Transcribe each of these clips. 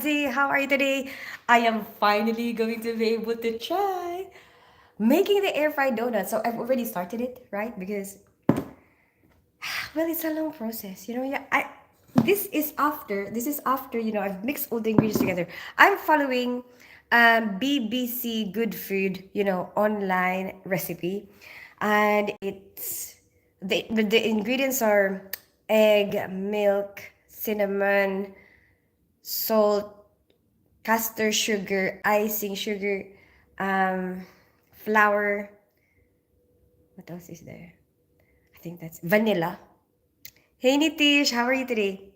day. How are you today? I am finally going to be able to try making the air fried donut. So I've already started it, right? Because well, it's a long process. Yeah, I this is after, I've mixed all the ingredients together. I'm following BBC Good Food, online recipe. And it's the ingredients are egg, milk, cinnamon, salt, castor sugar, icing sugar, um, flour. What else is there? I think that's vanilla. Hey Nitish, how are you today?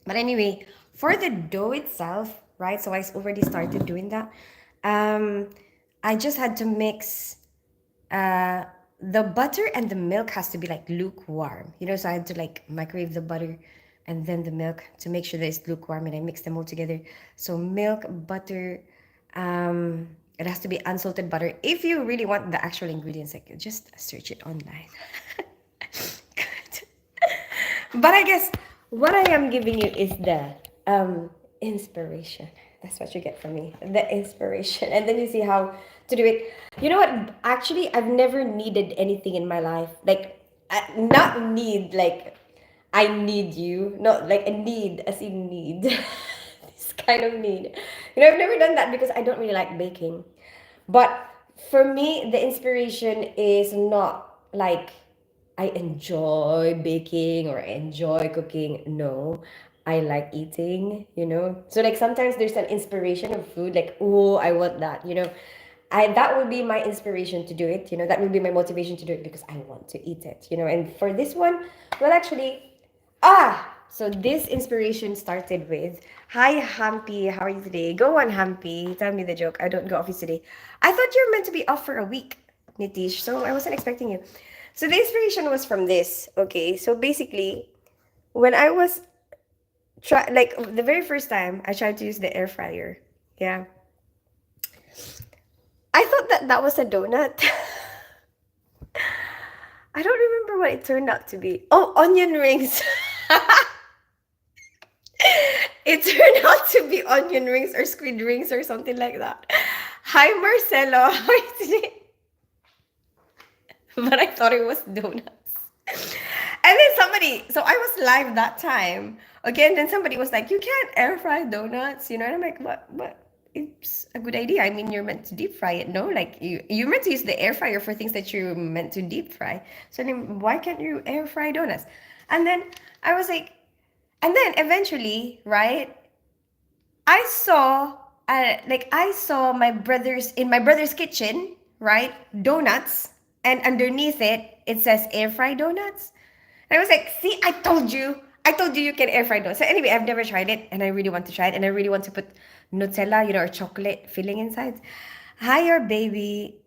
But anyway, for the dough itself, right? So I already started doing that. Um, I just had to mix uh the butter and the milk has to be like lukewarm. So I had to like microwave the butter and then the milk to make sure that it's lukewarm, and I mix them all together. So milk, butter, it has to be unsalted butter. If you really want the actual ingredients, like just search it online. Good. But I guess what I am giving you is the inspiration. That's what you get from me. The inspiration. And then you see how to do it. You know what? Actually, I've never needed anything in my life. Like, not need, like, I need you. Not like a need, as in need. This kind of need. I've never done that because I don't really like baking. But for me, the inspiration is not like I enjoy baking or I enjoy cooking. No, I like eating. So like sometimes there's an inspiration of food, like, oh, I want that. That would be my inspiration to do it. That would be my motivation to do it because I want to eat it. And for this one, well, actually, so this inspiration started with, hi, Hampy, how are you today? Go on, Hampy. Tell me the joke. I don't go office today. I thought you were meant to be off for a week, Nitish, so I wasn't expecting you. So the inspiration was from this. Okay, so basically, when I was like the very first time I tried to use the air fryer, yeah, I thought that was a donut. I don't remember what it turned out to be. Oh, onion rings. It turned out to be onion rings or squid rings or something like that. Hi, Marcelo. How are you today? But I thought it was donuts. And then so I was live that time. Okay, and then somebody was like, you can't air fry donuts. And I'm like, what? It's a good idea. I mean, you're meant to deep fry it, no? Like, you're meant to use the air fryer for things that you're meant to deep fry. So then why can't you air fry donuts? And then I was like, and then eventually, right, I saw, I saw in my brother's kitchen, right, donuts, and underneath it, it says air fry donuts. And I was like, see, I told you can air fry donuts. So anyway, I've never tried it, and I really want to try it, and I really want to put Nutella, or chocolate filling inside. Hi, your baby.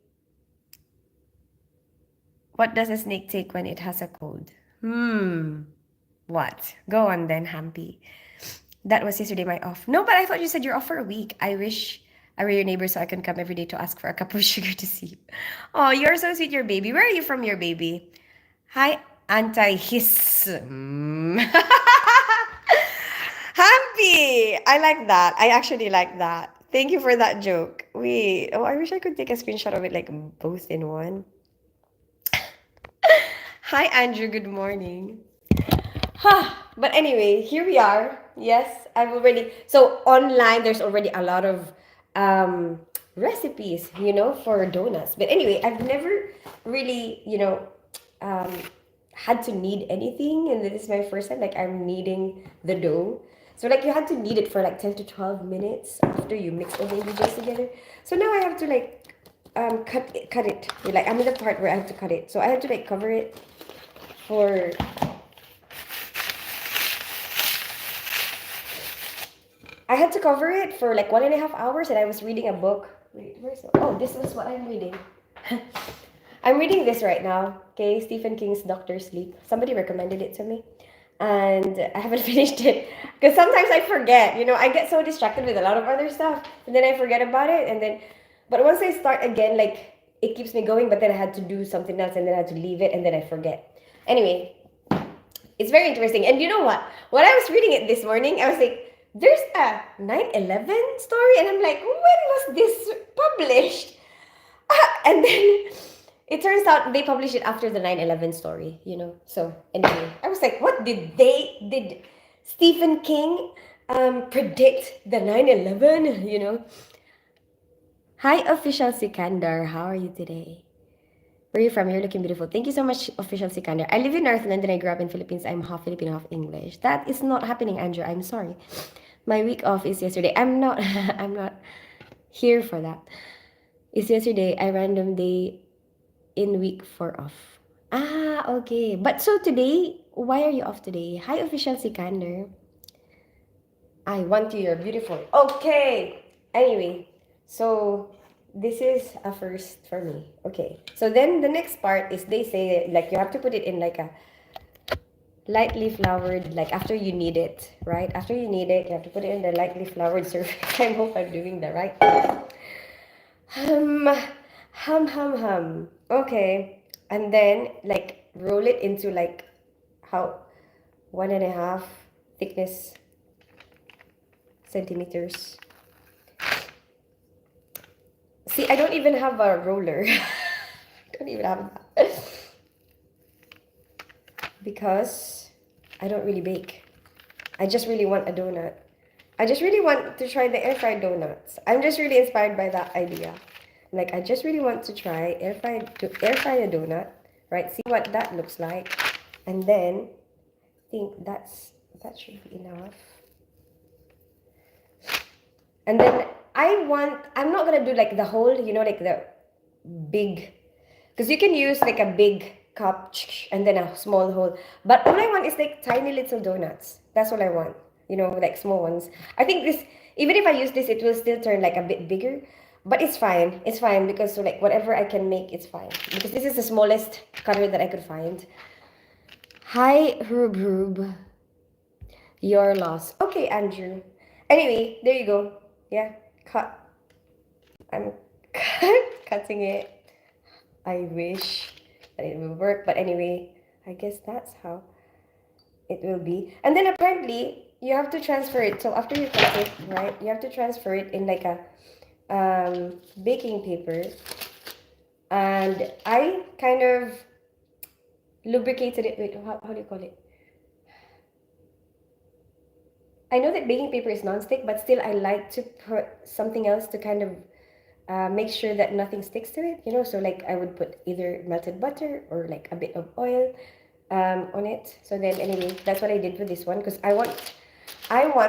What does a snake take when it has a cold? What? Go on then, Hampy. That was yesterday my off. No, but I thought you said you're off for a week. I wish I were your neighbor so I can come every day to ask for a cup of sugar to see. Oh, you're so sweet, your baby. Where are you from, your baby? Hi, anti-hiss. Happy! I like that. I actually like that. Thank you for that joke. Wait. Oh, I wish I could take a screenshot of it like both in one. Hi, Andrew. Good morning. But anyway, here we are. Yes, I've already. So online, there's already a lot of recipes, for donuts. But anyway, I've never really, um, had to knead anything, and this is my first time. Like, I'm kneading the dough. So like you had to knead it for like 10 to 12 minutes after you mix all the ingredients together. So now I have to like cut it. Like, I'm in the part where I have to cut it. So I have to like cover it for I had to cover it for like 1.5 hours, and I was reading a book. Wait, where's it? Oh, this is what I'm reading. I'm reading this right now. Okay, Stephen King's Doctor Sleep. Somebody recommended it to me, and I haven't finished it because sometimes I forget. I get so distracted with a lot of other stuff, and then I forget about it. But once I start again, like it keeps me going. But then I had to do something else, and then I had to leave it, and then I forget. Anyway, it's very interesting. And you know what? When I was reading it this morning, I was like, there's a 9/11 story, and I'm like, when was this published? And then it turns out they published it after the 9/11 story, So anyway, I was like, what did Stephen King predict the 9/11, Hi, official Sikandar. How are you today? Where are you from? You're looking beautiful. Thank you so much, official Sikandar. I live in North London. I grew up in Philippines. I'm half Filipino, half English. That is not happening, Andrew. I'm sorry. My week off is yesterday. I'm not I'm not here for that. It's yesterday. I random day in week 4 off. Ah, okay. But so today, why are you off today? Hi, official Sikander. I want you. You're beautiful. Okay. Anyway, so this is a first for me. Okay. So then the next part is they say like you have to put it in like a lightly floured, like after you knead it, right? After you knead it, you have to put it in the lightly floured surface. I hope I'm doing the right thing. Hum, hum. Okay. And then like roll it into like how 1.5 thickness centimeters. See, I don't even have a roller. Don't even have that. Because I don't really bake. I just really want a donut. I just really want to try the air fried donuts. I'm just really inspired by that idea. Like I just really want to try air fry a donut, right? See what that looks like. And then I think that should be enough. And then I'm not gonna do like the whole, like the big, because you can use like a big cup and then a small hole. But all I want is like tiny little donuts. That's all I want, like small ones. I think this, even if I use this, it will still turn like a bit bigger. But it's fine. It's fine because so like whatever I can make, it's fine. Because this is the smallest cutter that I could find. Hi, Rub. Your loss. Okay, Andrew. Anyway, there you go. Yeah, cut. I'm cutting it. I wish that it will work, but anyway, I guess that's how it will be. And then apparently, you have to transfer it. So after you cut it, right, you have to transfer it in like a baking paper. And I kind of lubricated it. Wait, how do you call it? I know that baking paper is non-stick, but still I like to put something else to kind of make sure that nothing sticks to it, So like I would put either melted butter or like a bit of oil on it. So then anyway, that's what I did for this one because I want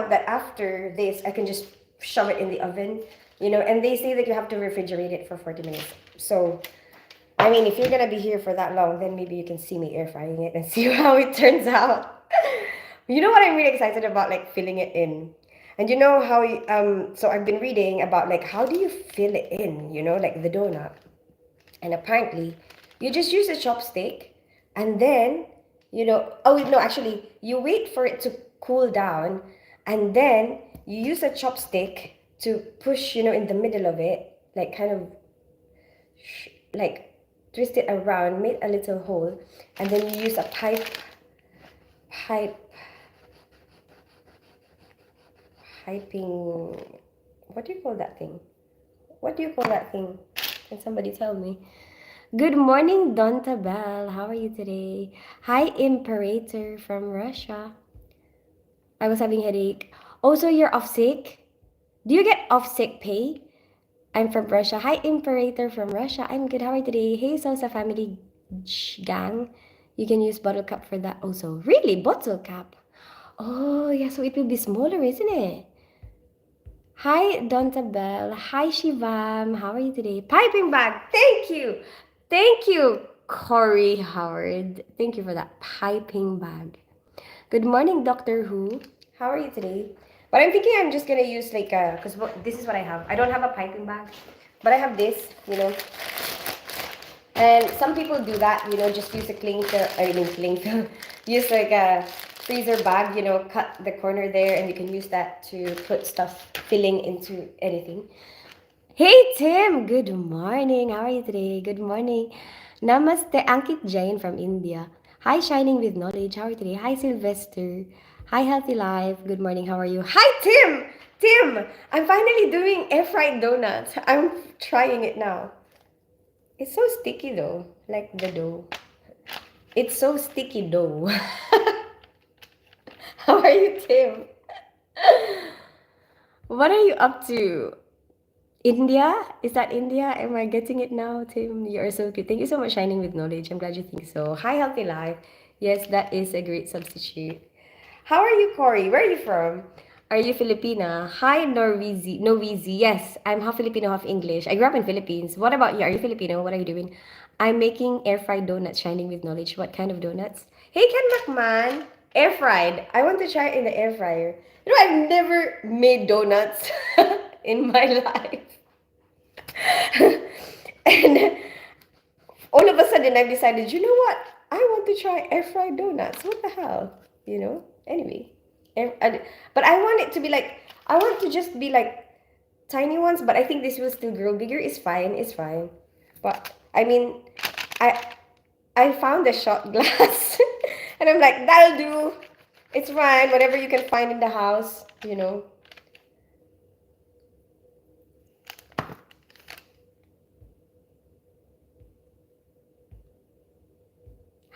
that after this I can just shove it in the oven, And they say that you have to refrigerate it for 40 minutes. So I mean, if you're gonna be here for that long, then maybe you can see me air frying it and see how it turns out. You know what I'm really excited about, like filling it in. And you know how, so I've been reading about like, how do you fill it in, like the donut. And apparently, you just use a chopstick and then, oh no, actually, you wait for it to cool down and then you use a chopstick to push, in the middle of it, like kind of, like twist it around, make a little hole, and then you use a piping, what do you call that thing? Can somebody tell me? Good morning, Donta Bell. How are you today? Hi, Imperator from Russia. I was having headache. Also, you're off sick? Do you get off sick pay? I'm from Russia. Hi, Imperator from Russia. I'm good. How are you today? Hey, Sosa family gang. You can use bottle cap for that also. Really? Bottle cap? Oh, yeah. So it will be smaller, isn't it? Hi, Donta Bell. Hi, Shivam. How are you today? Piping bag. Thank you. Thank you, Corey Howard. Thank you for that piping bag. Good morning, Doctor Who. How are you today? But I'm thinking I'm just going to use like a, because this is what I have. I don't have a piping bag, but I have this, And some people do that, just use a cling film. Use like a freezer bag, cut the corner there and you can use that to put stuff filling into anything. Hey Tim, good morning. How are you today? Good morning. Namaste, Ankit Jain from India. Hi, Shining with Knowledge. How are you today? Hi, Sylvester. Hi, Healthy Life. Good morning. How are you? Hi, Tim. Tim, I'm finally doing air fried donuts. I'm trying it now. It's so sticky though, like the dough. It's so sticky dough. How are you, Tim? What are you up to? India? Is that India? Am I getting it now, Tim? You are so cute. Thank you so much, Shining with Knowledge. I'm glad you think so. Hi, Healthy Life. Yes, that is a great substitute. How are you, Corey? Where are you from? Are you Filipina? Hi, Norwizi. Norwizi. Yes, I'm half Filipino, half English. I grew up in Philippines. What about you? Are you Filipino? What are you doing? I'm making air fried donuts, Shining with Knowledge. What kind of donuts? Hey, Ken McMahon. Air fried. I want to try it in the air fryer. You know, I've never made donuts in my life. And all of a sudden, I've decided, you know what? I want to try air fried donuts. What the hell? You know? Anyway. But I want it to be like, I want to just be like tiny ones, but I think this will still grow bigger. It's fine. It's fine. But I mean, I I found a shot glass and I'm like, that'll do. It's fine. Whatever you can find in the house, you know.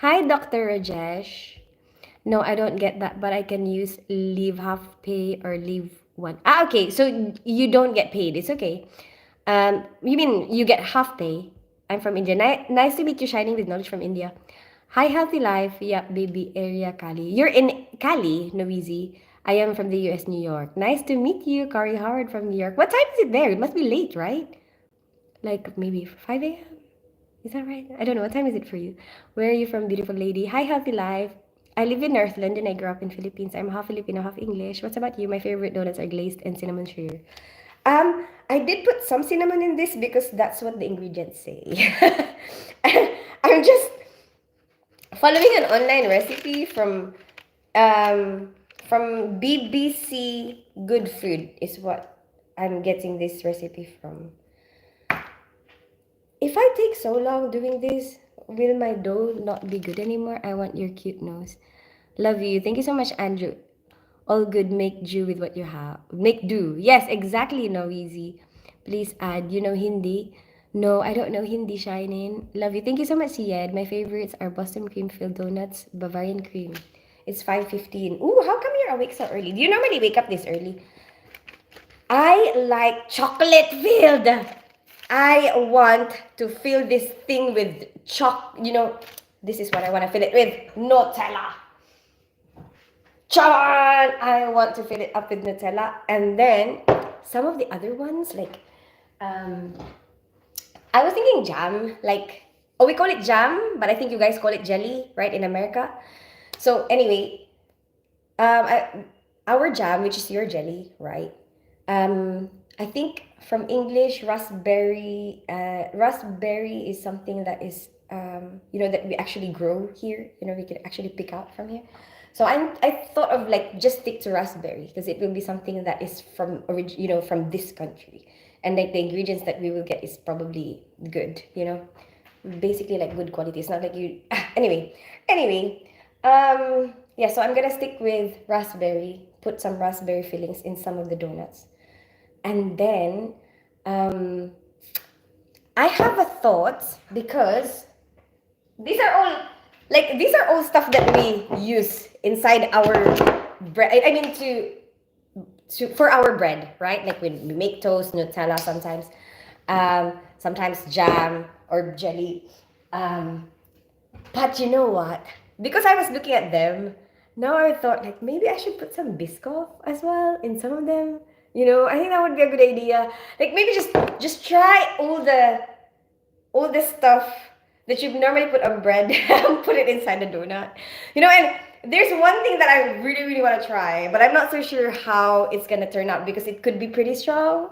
Hi, Dr. Rajesh. No, I don't get that, but I can use leave half pay or leave one. Ah, okay. So you don't get paid. It's okay. You mean you get half pay? I'm from India. Nice to meet you, Shining with Knowledge from India. Hi, Healthy Life. Yeah, baby area Cali. You're in Cali, Noezy. I am from the US, New York. Nice to meet you, Kari Howard from New York. What time is it there? It must be late, right? Like maybe 5 a.m.? Is that right? I don't know. What time is it for you? Where are you from, beautiful lady? Hi, Healthy Life. I live in North London. I grew up in Philippines. I'm half Filipino, half English. What's about you? My favorite donuts are glazed and cinnamon sugar. I did put some cinnamon in this because that's what the ingredients say. I'm just following an online recipe um from BBC Good Food is what I'm getting this recipe from. If I take so long doing this, will my dough not be good anymore? I want your cute nose. Love you. Thank you so much, Andrew. All good. Make do with what you have. Make do. Yes, exactly. No easy. Please add. You know Hindi? No, I don't know Hindi, Shining. Love you. Thank you so much, Sied. My favorites are Boston cream filled donuts, Bavarian cream. It's 5:15. Ooh, how come you're awake so early? Do you normally wake up this early? I like chocolate filled. I want to fill this thing with this is what I want to fill it with. Nutella. Charan! I want to fill it up with Nutella. And then some of the other ones, like um I was thinking jam, like oh we call it jam, but I think you guys call it jelly, right, in America. So anyway, our jam, which is your jelly, right? I think from English, raspberry is something that is, that we actually grow here. We can actually pick out from here. So I thought of like just stick to raspberry because it will be something that is from this country, and like the ingredients that we will get is probably good. Basically like good quality. It's not like you. Anyway, yeah. So I'm gonna stick with raspberry. Put some raspberry fillings in some of the donuts. And then I have a thought because these are all stuff that we use inside our bread. I mean to for our bread, right? Like we make toast, Nutella sometimes, sometimes jam or jelly. Um, but you know what? Because I was looking at them, now I thought like maybe I should put some Biscoff as well in some of them. I think that would be a good idea. Like maybe just try all the stuff that you normally put on bread and put it inside the donut. And there's one thing that I really, really want to try, but I'm not so sure how it's gonna turn out because it could be pretty strong.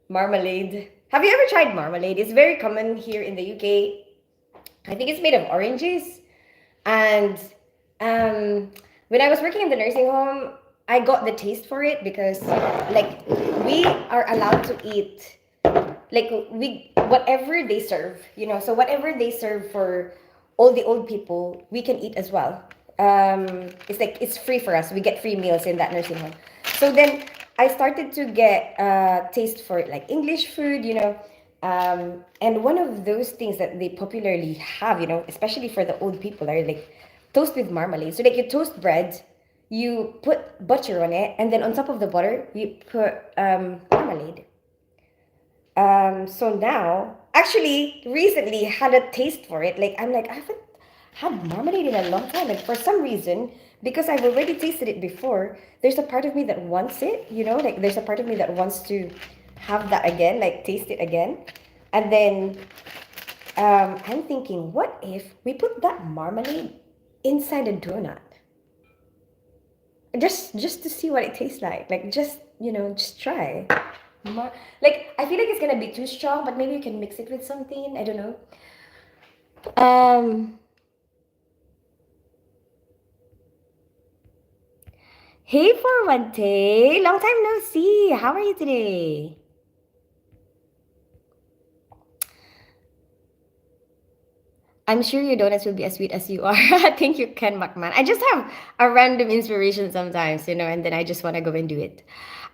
Marmalade. Have you ever tried marmalade? It's very common here in the UK. I think it's made of oranges. And when I was working in the nursing home, I got the taste for it because, like, we are allowed to eat, like, whatever they serve, So whatever they serve for all the old people, we can eat as well. it's like it's free for us. We get free meals in that nursing home. So then I started to get taste for like English food, and one of those things that they popularly have, especially for the old people, are like toast with marmalade. So like you toast bread, you put butter on it, and then on top of the butter you put marmalade. So now, actually, recently had a taste for it. Like I'm like I haven't had marmalade in a long time, and for some reason, because I've already tasted it before, there's a part of me that wants it. Like there's a part of me that wants to have that again, like taste it again, and then I'm thinking, what if we put that marmalade inside a donut, just to see what it tastes like just just try. Like I feel like it's gonna be too strong, but maybe you can mix it with something. I don't know. Um, hey Forwante, long time no see. How are you today? I'm sure your donuts will be as sweet as you are. Thank you, Ken McMahon. I just have a random inspiration sometimes, and then I just want to go and do it.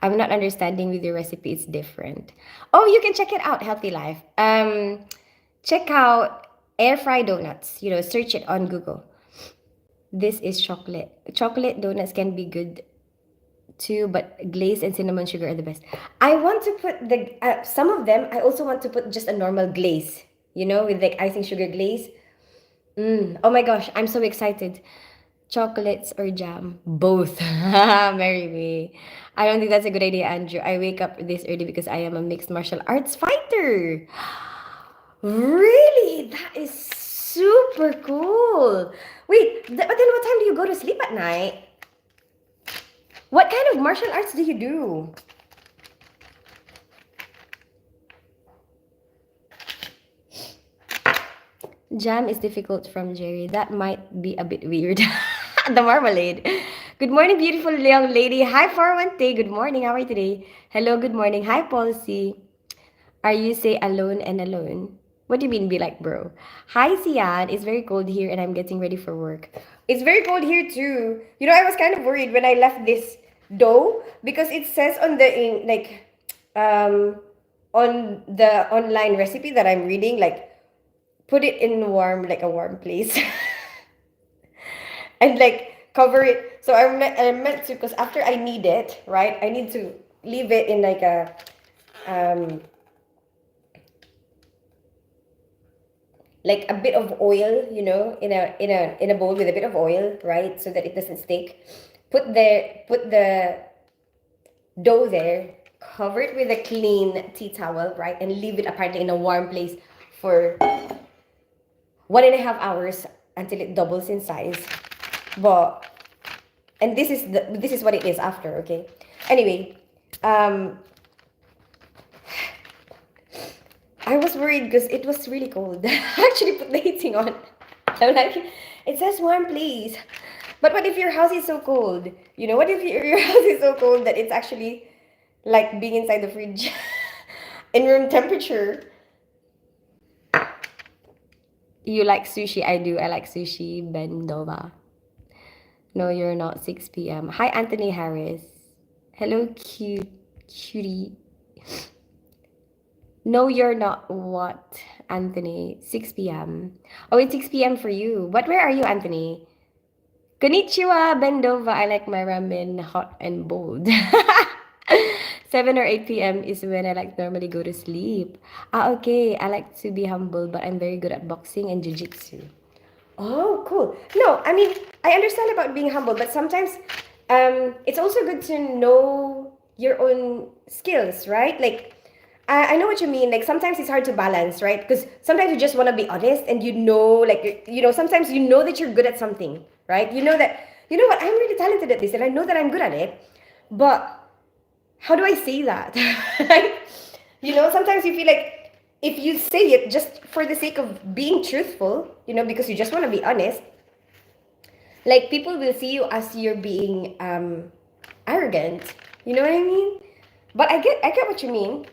I'm not understanding with your recipe, it's different. Oh, you can check it out, Healthy Life. Check out air fry donuts. Search it on Google. This is chocolate. Chocolate donuts can be good too, but glaze and cinnamon sugar are the best. I want to put the some of them. I also want to put just a normal glaze, with like icing sugar glaze. Oh my gosh, I'm so excited. Chocolates or jam? Both. Marry me. I don't think that's a good idea, Andrew. I wake up this early because I am a mixed martial arts fighter. Really? That is super cool. Wait, but then what time do you go to sleep at night? What kind of martial arts do you do? Jam is difficult from Jerry. That might be a bit weird. The marmalade. Good morning, beautiful young lady. Hi, 413. Good morning. How are you today? Hello, good morning. Hi, Policy. Are you say alone and alone? What do you mean be like, bro? Hi, Sian. It's very cold here and I'm getting ready for work. It's very cold here too. I was kind of worried when I left this dough because it says on the um on the online recipe that I'm reading, like put it in warm, like a warm place. And like cover it. So I meant to, because after I knead it, right? I need to leave it in um like a bit of oil, in a bowl with a bit of oil, right? So that it doesn't stick. Put the dough there, cover it with a clean tea towel, right? And leave it apparently in a warm place for 1.5 hours until it doubles in size. But and this is what it is after, okay? Anyway, um I was worried because it was really cold. I actually put the heating on. I'm like, it says warm, please. But what if your house is so cold? What if your house is so cold that it's actually like being inside the fridge in room temperature? You like sushi? I do. I like sushi. Bendova. No, you're not. 6 p.m. Hi, Anthony Harris. Hello, cutie. No, you're not. What, Anthony? 6 p.m. Oh, it's 6 p.m. for you. But where are you, Anthony? Konnichiwa, Bendova. I like my ramen hot and bold. 7 or 8 p.m. is when I like normally go to sleep. Okay. I like to be humble, but I'm very good at boxing and jiu-jitsu. Oh, cool. No, I mean, I understand about being humble, but sometimes it's also good to know your own skills, right? Like, I know what you mean. Like, sometimes it's hard to balance, right? Because sometimes you just want to be honest and like, sometimes you know that you're good at something, right? You know that, you know what, I'm really talented at this and I know that I'm good at it, but how do I say that? Right? Sometimes you feel like if you say it just for the sake of being truthful, because you just want to be honest, like people will see you as you're being arrogant. You know what I mean? But I get what you mean.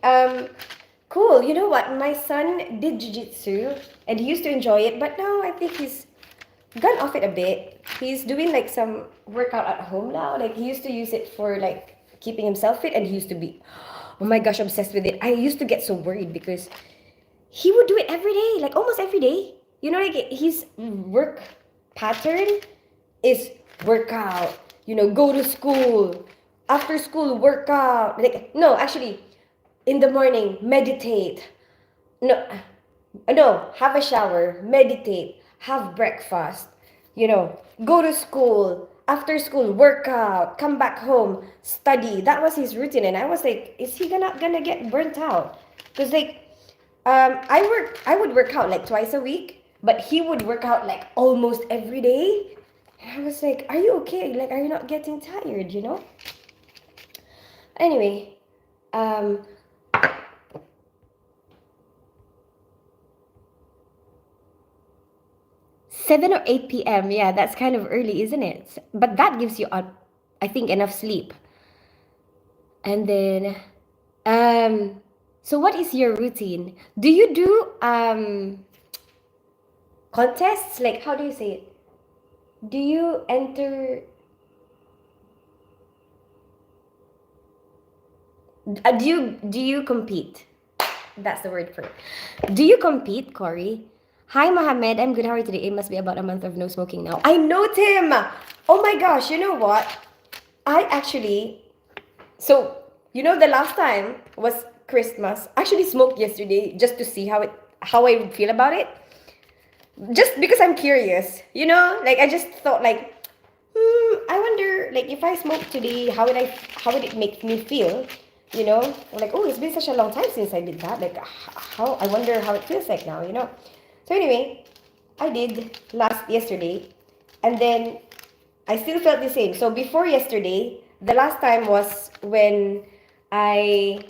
Cool. You know what? My son did jiu-jitsu and he used to enjoy it, but now I think he's gone off it a bit. he's doing like some workout at home now. Like he used to use it for like keeping himself fit, and he used to be, oh my gosh, obsessed with it. I used to get so worried because he would do it every day, like almost every day. You know, like his work pattern is workout. You know, go to school, after school workout. Like no, actually, in the morning meditate. No, no, have a shower, meditate, have breakfast, you know, go to school, after school, work out, come back home, study. That was his routine. And I was like, is he gonna get burnt out? Because like I would work out like twice a week, but he would work out like almost every day. And I was like, are you okay? Like, are you not getting tired, you know? Anyway, um 7 or 8 p.m. Yeah, that's kind of early, isn't it? But that gives you, I think, enough sleep. And then, so what is your routine? Do you do contests? Like, how do you say it? Do you enter? Do you compete? That's the word for it. Do you compete, Corey? Hi, Mohammed. I'm good. How are you today? It must be about a month of no smoking now. I know, Tim. Oh my gosh. You know what? I actually, so you know, the last time was Christmas. I actually smoked yesterday just to see how I would feel about it. Just because I'm curious, you know, like I just thought like, I wonder like if I smoke today, how would it make me feel? You know, like, oh, it's been such a long time since I did that. Like, how I wonder how it feels like now. You know. So anyway, I did yesterday, and then I still felt the same. So before yesterday, the last time was I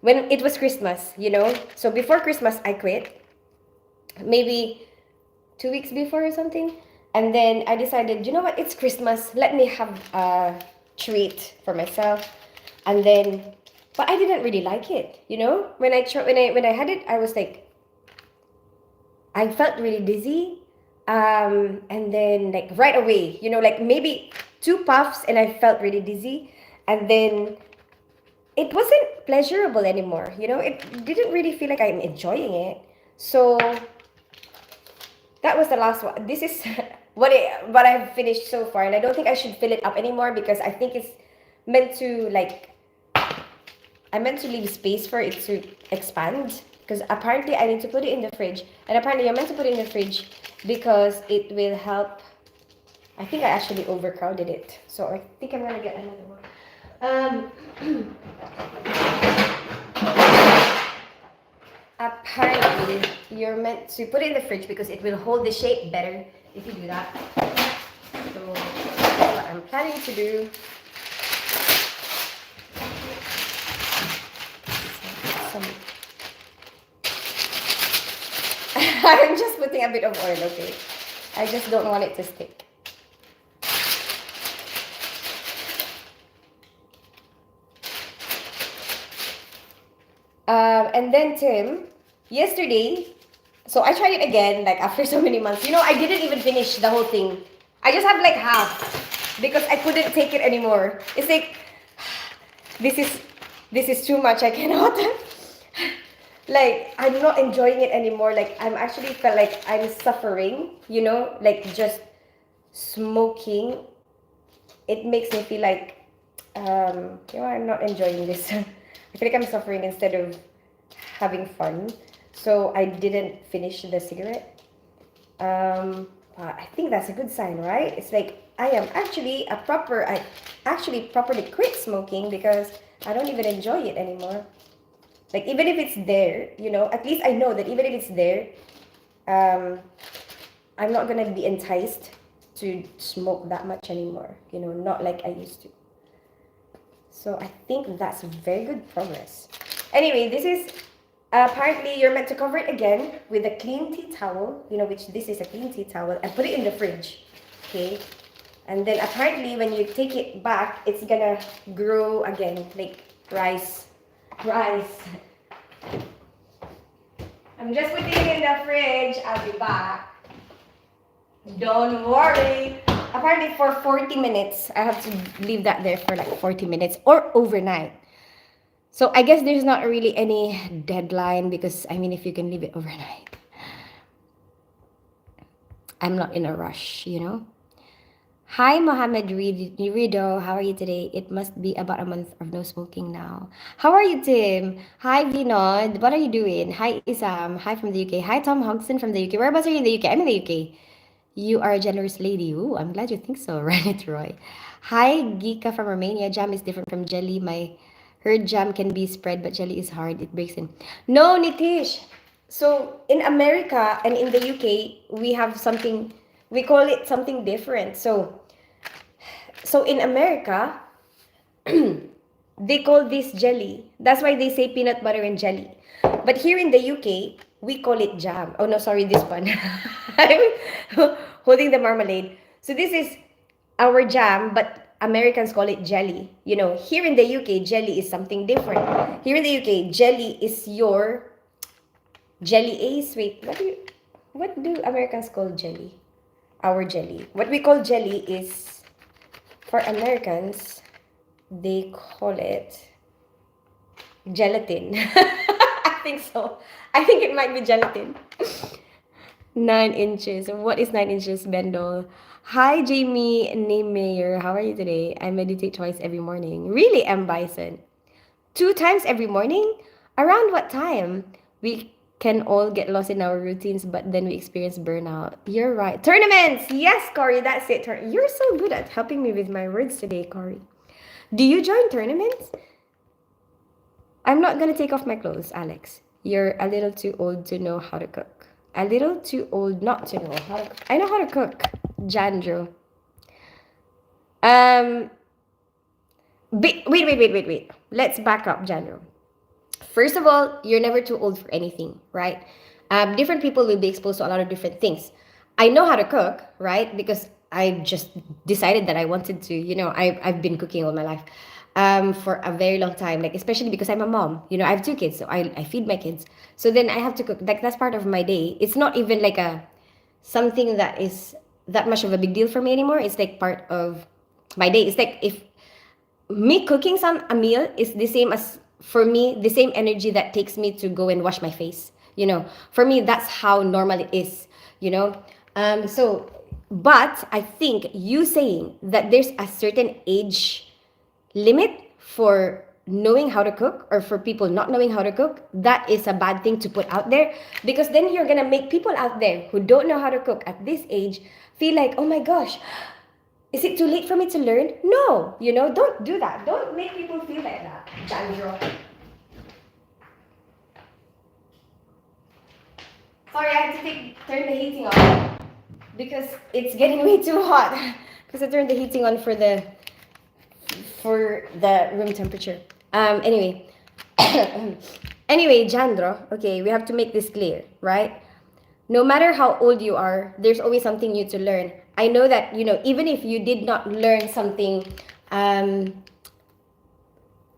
when it was Christmas. You know. So before Christmas, I quit. Maybe 2 weeks before or something. And then I decided, you know what, it's Christmas. Let me have a treat for myself. And then, but I didn't really like it. You know, when I had it, I was like, I felt really dizzy. And then like right away, you know, like maybe 2 puffs, and I felt really dizzy. And then it wasn't pleasurable anymore. You know, it didn't really feel like I'm enjoying it. So that was the last one. This is what I've finished so far, and I don't think I should fill it up anymore because I think it's meant to like I meant to leave space for it to expand. Because apparently I need to put it in the fridge, and apparently you're meant to put it in the fridge because it will help. I think I actually overcrowded it, so I think I'm gonna get another one. Apparently, you're meant to put it in the fridge because it will hold the shape better if you do that. So, that's what I'm planning to do. I'm just putting a bit of oil, okay? I just don't want it to stick. And then Tim, yesterday, so I tried it again, like after so many months. You know, I didn't even finish the whole thing. I just have like half because I couldn't take it anymore. It's like, this is too much. I cannot. Like, I'm not enjoying it anymore. Like, I'm actually felt like I'm suffering, you know, like just smoking. It makes me feel like, you know, I'm not enjoying this. I feel like I'm suffering instead of having fun. So I didn't finish the cigarette. I think that's a good sign, right? It's like I actually properly quit smoking because I don't even enjoy it anymore. Like even if it's there, you know, at least I know that even if it's there, I'm not gonna be enticed to smoke that much anymore. You know, not like I used to. So I think that's very good progress. Anyway, this is apparently you're meant to cover it again with a clean tea towel, you know, which this is a clean tea towel, and put it in the fridge, okay? And then apparently when you take it back, it's gonna grow again, like rice. I'm just putting it in the fridge. I'll be back. Don't worry. Apparently for 40 minutes, I have to leave that there for like 40 minutes or overnight. So I guess there's not really any deadline because I mean if you can leave it overnight. I'm not in a rush, you know? Hi, Mohammed Rido. How are you today? It must be about a month of no smoking now. How are you, Tim? Hi, Vinod. What are you doing? Hi, Isam. Hi from the UK. Hi, Tom Hodgson from the UK. Whereabouts are you in the UK? I'm in the UK. You are a generous lady. Ooh, I'm glad you think so. Right, Roy. Hi, Gika from Romania. Jam is different from jelly. My heard jam can be spread, but jelly is hard. It breaks in. No, Nitish. So in America and in the UK, we have something, we call it something different. So in America, they call this jelly. That's why they say peanut butter and jelly. But here in the UK, we call it jam. Oh no, sorry, this one. I'm holding the marmalade. So this is our jam, but Americans call it jelly. You know, here in the UK, jelly is something different. Here in the UK, jelly is your jelly ace. Wait, what do Americans call jelly? Our jelly. What we call jelly is for Americans, they call it gelatin. I think so. I think it might be gelatin. 9 inches. What is 9 inches, Bendel? Hi, Jamie Neymeyer. How are you today? I meditate twice every morning. Really, M. Bison? 2 times every morning? Around what time? We can all get lost in our routines, but then we experience burnout. You're right. Tournaments! Yes, Corey, that's it. You're so good at helping me with my words today, Corey. Do you join tournaments? I'm not gonna take off my clothes, Alex. You're a little too old to know how to cook. A little too old not to know how to cook. I know how to cook, Jandro. Um, wait. Let's back up, Jandro. First of all, you're never too old for anything, right? Different people will be exposed to a lot of different things. I know how to cook, right? Because I just decided that I wanted to. You know, I've been cooking all my life for a very long time, like especially because I'm a mom. You know, I have 2 kids, so I feed my kids. So then I have to cook. Like that's part of my day. It's not even like a something that is that much of a big deal for me anymore. It's like part of my day. It's like if me cooking a meal is the same as for me the same energy that takes me to go and wash my face, you know. For me that's how normal it is, you know. But I think you saying that there's a certain age limit for knowing how to cook or for people not knowing how to cook, that is a bad thing to put out there, because then you're gonna make people out there who don't know how to cook at this age feel like, oh my gosh, is it too late for me to learn? No, you know, don't do that. Don't make people feel like that, Jandro. Sorry, I had to turn the heating on because it's getting way too hot. Because I turned the heating on for the room temperature. Anyway, anyway, Jandro. Okay, we have to make this clear, right? No matter how old you are, there's always something new to learn. I know that, you know, even if you did not learn something, like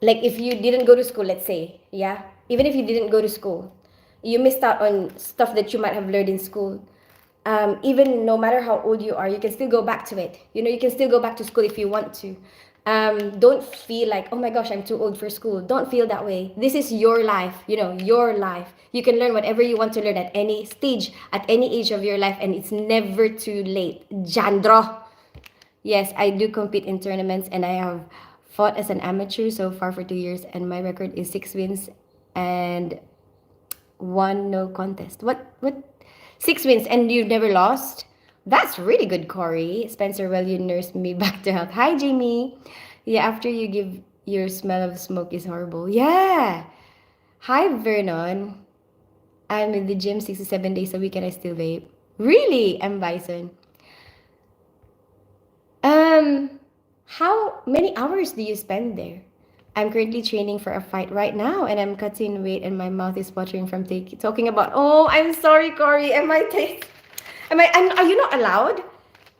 if you didn't go to school, let's say, yeah, even if you didn't go to school, you missed out on stuff that you might have learned in school. Even no matter how old you are, you can still go back to it. You know, you can still go back to school if you want to. Don't feel like, oh my gosh, I'm too old for school. Don't feel that way. This is your life, you know, your life. You can learn whatever you want to learn at any stage, at any age of your life, and it's never too late. Jandro. Yes, I do compete in tournaments, and I have fought as an amateur so far for 2 years, and my record is 6 wins and one no contest. What 6 wins and you've never lost? That's really good, Corey. Spencer, well, you nursed me back to health. Hi, Jamie. Yeah, after you give, your smell of smoke is horrible. Yeah. Hi, Vernon. I'm in the gym 6 to 7 days a week and I still vape. Really, M. Bison? How many hours do you spend there? I'm currently training for a fight right now and I'm cutting weight and my mouth is watering from talking about. Oh, I'm sorry, Corey. Are you not allowed?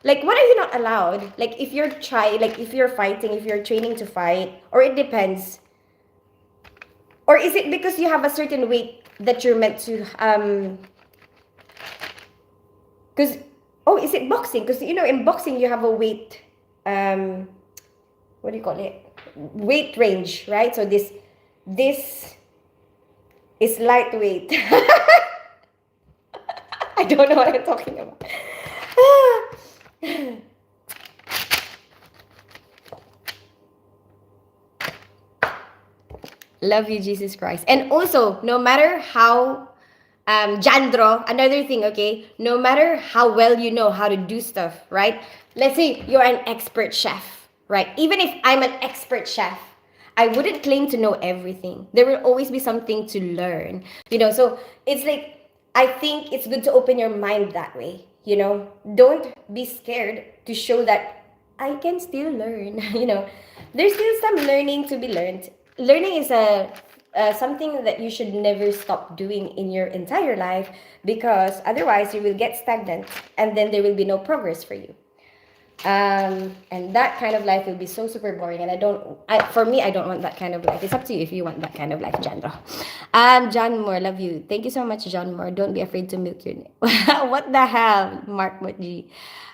Like, what are you not allowed? Like, if you're fighting, if you're training to fight, or it depends. Or is it because you have a certain weight that you're meant to, because Oh, is it boxing? Because in boxing you have a weight, um, what do you call it? Weight range, right? So this is lightweight. I don't know what I'm talking about. Love you, Jesus Christ. And also, no matter how, Jandro, another thing, okay? No matter how well you know how to do stuff, right? Let's say you're an expert chef, right? Even if I'm an expert chef, I wouldn't claim to know everything. There will always be something to learn, So it's like, I think it's good to open your mind that way. Don't be scared to show that I can still learn. There's still some learning to be learned. Learning is something that you should never stop doing in your entire life, because otherwise you will get stagnant and then there will be no progress for you. And that kind of life will be so super boring, and for me, I don't want that kind of life. It's up to you if you want that kind of life, Jandro. John Moore, love you. Thank you so much, John Moore. Don't be afraid to milk your what the hell, Mark Mutji?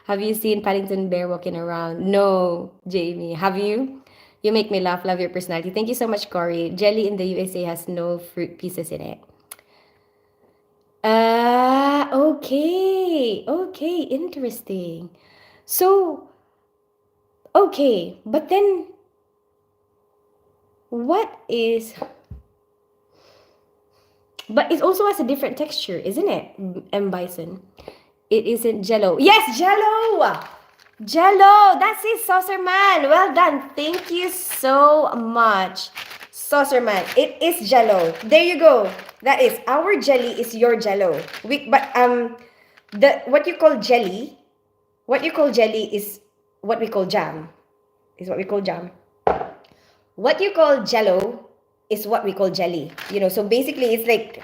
Have you seen Paddington Bear walking around? No, Jamie. Have you? You make me laugh. Love your personality. Thank you so much, Corey. Jelly in the USA has no fruit pieces in it. Okay. Okay, interesting. So, okay, but then what is but it also has a different texture, isn't it? Bison. It isn't jello. Yes, jello! Jello! That's it, Saucer Man. Well done. Thank you so much, Saucer Man. It is jello. There you go. That is our jelly is your jello. The what you call jelly is what we call jam. Is what we call jam. What you call jello is what we call jelly. So basically it's like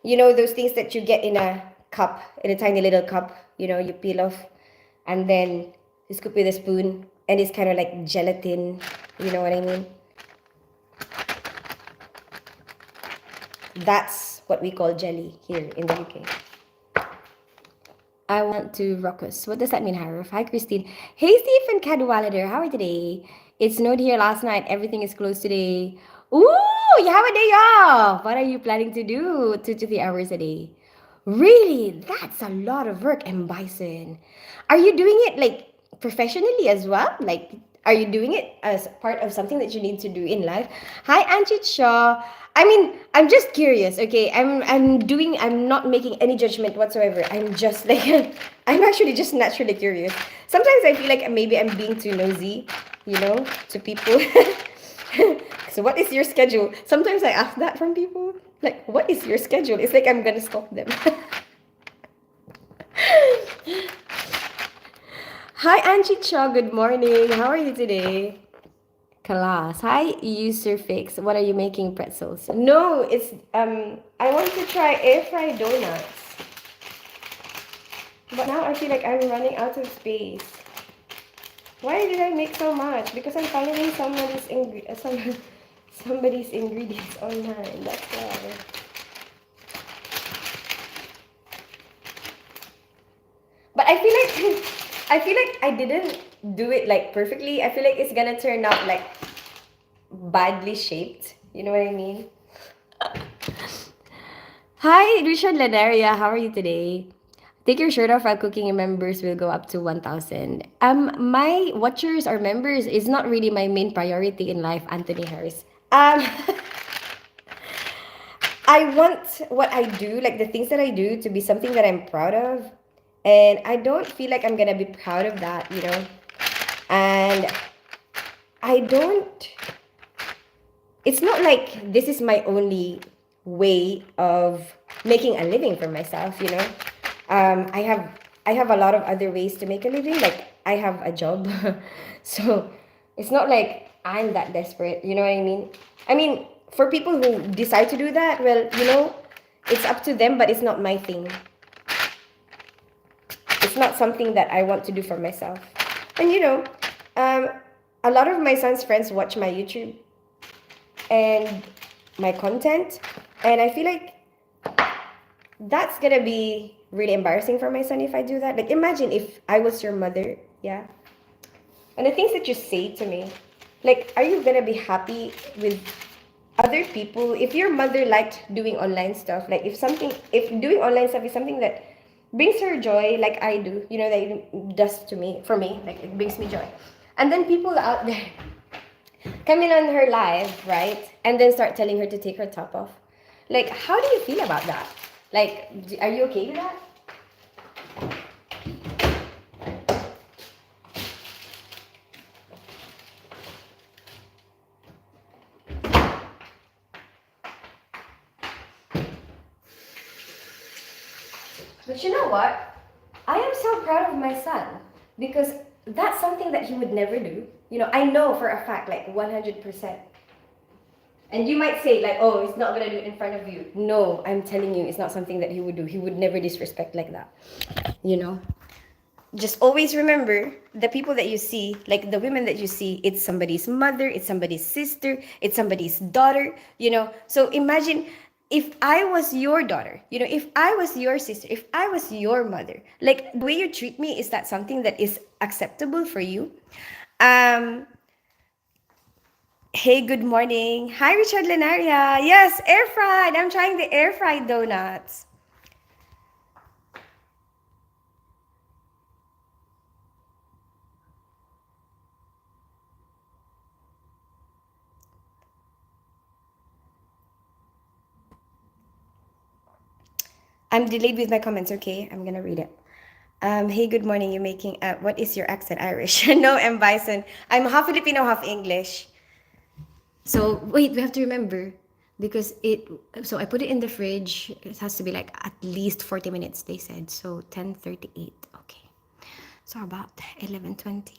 those things that you get in a cup, in a tiny little cup, you peel off and then you scoop with a spoon, and it's kind of like gelatin, you know what I mean? That's what we call jelly here in the UK. I want to ruckus. What does that mean, Harif? Hi, Christine. Hey, Stephen Cadwallader. How are you today? It snowed here last night. Everything is closed today. Ooh, you have a day off. What are you planning to do 2 to 3 hours a day? Really? That's a lot of work, M. Bison. Are you doing it like professionally as well? Like, are you doing it as part of something that you need to do in life? Hi, Anjit Shaw. I mean, I'm just curious, okay? I'm not making any judgment whatsoever. I'm just like, I'm actually just naturally curious. Sometimes I feel like maybe I'm being too nosy, to people. So what is your schedule? Sometimes I ask that from people. Like, what is your schedule? It's like I'm gonna stalk them. Hi, Anjit Shaw. Good morning. How are you today? Class. Hi, user fix. What are you making, pretzels? No, it's I want to try air fried donuts. But now I feel like I'm running out of space. Why did I make so much? Because I'm following somebody's ingredients online. That's why. But I feel like I didn't do it like perfectly. I feel like it's gonna turn out like badly shaped. You know what I mean? Hi, Richard Lanaria. How are you today? Take your shirt off while cooking. Your members will go up to 1,000. My watchers or members is not really my main priority in life, Anthony Harris. I want what I do, like the things that I do, to be something that I'm proud of. And I don't feel like I'm gonna be proud of that. And I don't, it's not like this is my only way of making a living for myself. I have a lot of other ways to make a living. Like, I have a job. So it's not like I'm that desperate. You know what I mean? I mean, for people who decide to do that, well, it's up to them, but it's not my thing. It's not something that I want to do for myself. And a lot of my son's friends watch my YouTube and my content, and I feel like that's gonna be really embarrassing for my son if I do that. Like, imagine if I was your mother, yeah. And the things that you say to me, like, are you gonna be happy with other people? If your mother liked doing online stuff, like if doing online stuff is something that brings her joy, like I do, that it does to me, for me, like it brings me joy. And then people out there come in on her live, right? And then start telling her to take her top off. Like, how do you feel about that? Like, are you okay with that? But you know what? I am so proud of my son because that's something that he would never do. I know for a fact, like 100%. And you might say, like, oh, he's not gonna do it in front of you. No, I'm telling you, it's not something that he would do. He would never disrespect like that. You know? Just always remember the people that you see, like the women that you see, it's somebody's mother, it's somebody's sister, it's somebody's daughter. So imagine if I was your daughter, if I was your sister, if I was your mother, like the way you treat me, is that something that is acceptable for you? Um, hey, good morning. Hi, Richard Lenaria. Yes, air fried. I'm trying the air fried donuts. I'm delayed with my comments, okay? I'm gonna read it. Hey, good morning. You're making, what is your accent? Irish? No, I'm Bison. I'm half Filipino, half English. So, wait, we have to remember because so I put it in the fridge. It has to be like at least 40 minutes, they said. So, 10:38. Okay. So, about 11:20.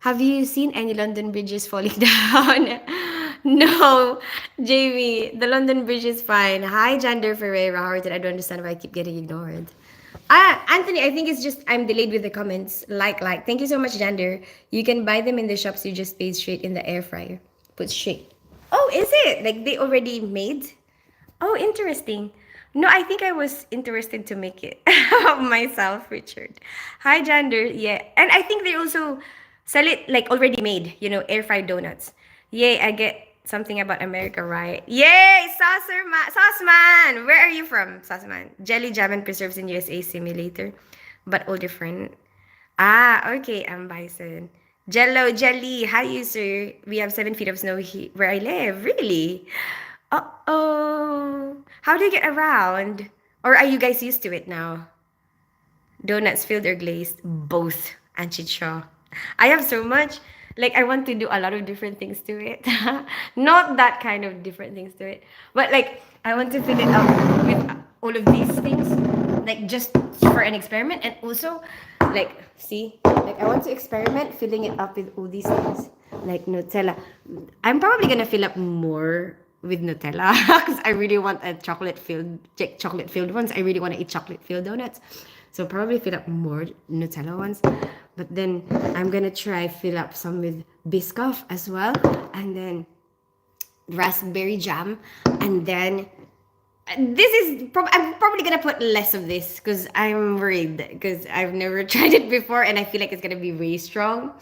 Have you seen any London bridges falling down? No, Jamie. The London Bridge is fine. Hi, Jander Ferreira. How are you? I don't understand why I keep getting ignored. Anthony, I think it's just I'm delayed with the comments. Like. Thank you so much, Jander. You can buy them in the shops. You just paste straight in the air fryer. Put straight. Oh, is it? Like they already made? Oh, interesting. No, I think I was interested to make it myself, Richard. Hi, Jander. Yeah. And I think they also sell it like already made, air fried donuts. Yay, I get something about America, right? Yay, Sauce Man. Where are you from, Sauce Man? Jelly Jam and Preserves in USA Simulator, but all different. Ah, okay, I'm Bison. Jello Jelly. Hi, user. We have 7 feet of snow where I live. Really? Uh-oh. How do you get around? Or are you guys used to it now? Donuts filled or glazed? Both. And chicha. I have so much. Like, I want to do a lot of different things to it. Not that kind of different things to it. But, like, I want to fill it up with all of these things. Like, just for an experiment. And also, like, see? Like, I want to experiment filling it up with all these things. Like Nutella. I'm probably gonna fill up more with Nutella because I really want a chocolate filled ones. I really want to eat chocolate filled donuts. So probably fill up more Nutella ones. But then I'm gonna try fill up some with Biscoff as well. And then raspberry jam. And then I'm probably gonna put less of this because I'm worried because I've never tried it before and I feel like it's gonna be really strong.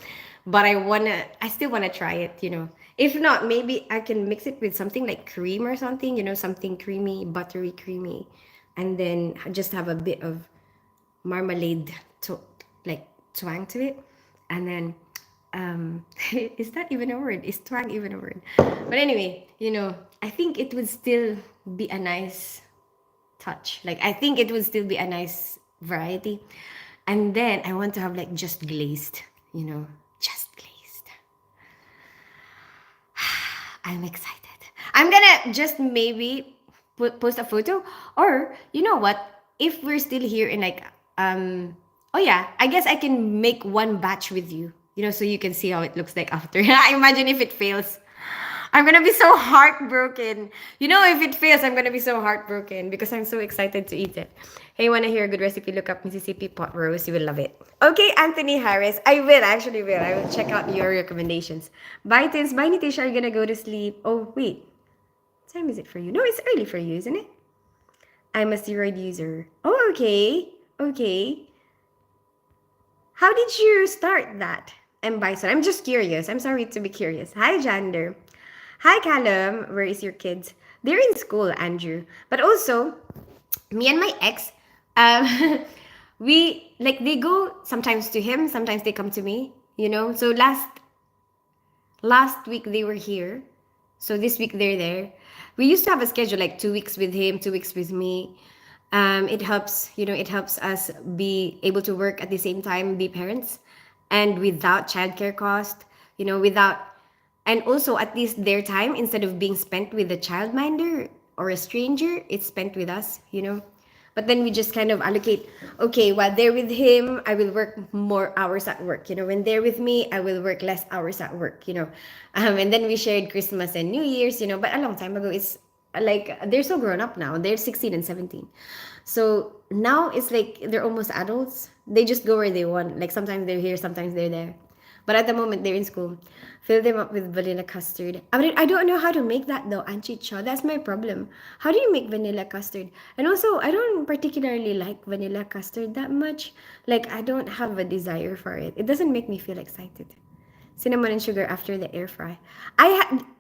But I still wanna try it. If not, maybe I can mix it with something like cream or something, something creamy, buttery creamy, and then just have a bit of marmalade to like twang to it, and then is that even a word? Is twang even a word? But anyway, I think it would still be a nice touch. Like I think it would still be a nice variety. And then I want to have like just glazed, just glazed. I'm excited. I'm gonna just maybe post a photo, or you know what? If we're still here in like oh yeah, I guess I can make one batch with you, so you can see how it looks like after. Imagine if it fails. I'm gonna be so heartbroken. If it fails, I'm gonna be so heartbroken because I'm so excited to eat it. Hey, wanna hear a good recipe? Look up Mississippi pot roast. You will love it. Okay, Anthony Harris. I will actually will. I will check out your recommendations. Bye, Tins. Bye, Nitisha. Are you gonna go to sleep? Oh, wait. What time is it for you? No, it's early for you, isn't it? I'm a steroid user. Oh, okay. Okay. How did you start that? And Bison, I'm just curious. I'm sorry to be curious. Hi, Jander. Hi, Callum. Where is your kids? They're in school, Andrew. But also, me and my ex, um, we like they go sometimes to him, sometimes they come to me. So last week they were here, so this week they're there. We used to have a schedule like 2 weeks with him, 2 weeks with me. It helps, it helps us be able to work at the same time, be parents, and without childcare cost, without, and also at least their time, instead of being spent with a childminder or a stranger, it's spent with us. But then we just kind of allocate, okay, while they're with him, I will work more hours at work. When they're with me, I will work less hours at work. And then we shared Christmas and New Year's. But a long time ago, it's like they're so grown up now. They're 16 and 17. So now it's like they're almost adults. They just go where they want. Like sometimes they're here, sometimes they're there. But at the moment they're in school. Fill them up with vanilla custard. I don't know how to make that though, Anchicha. That's my problem. How do you make vanilla custard? And also, I don't particularly like vanilla custard that much. Like, I don't have a desire for it. It doesn't make me feel excited. Cinnamon and sugar after the air fry.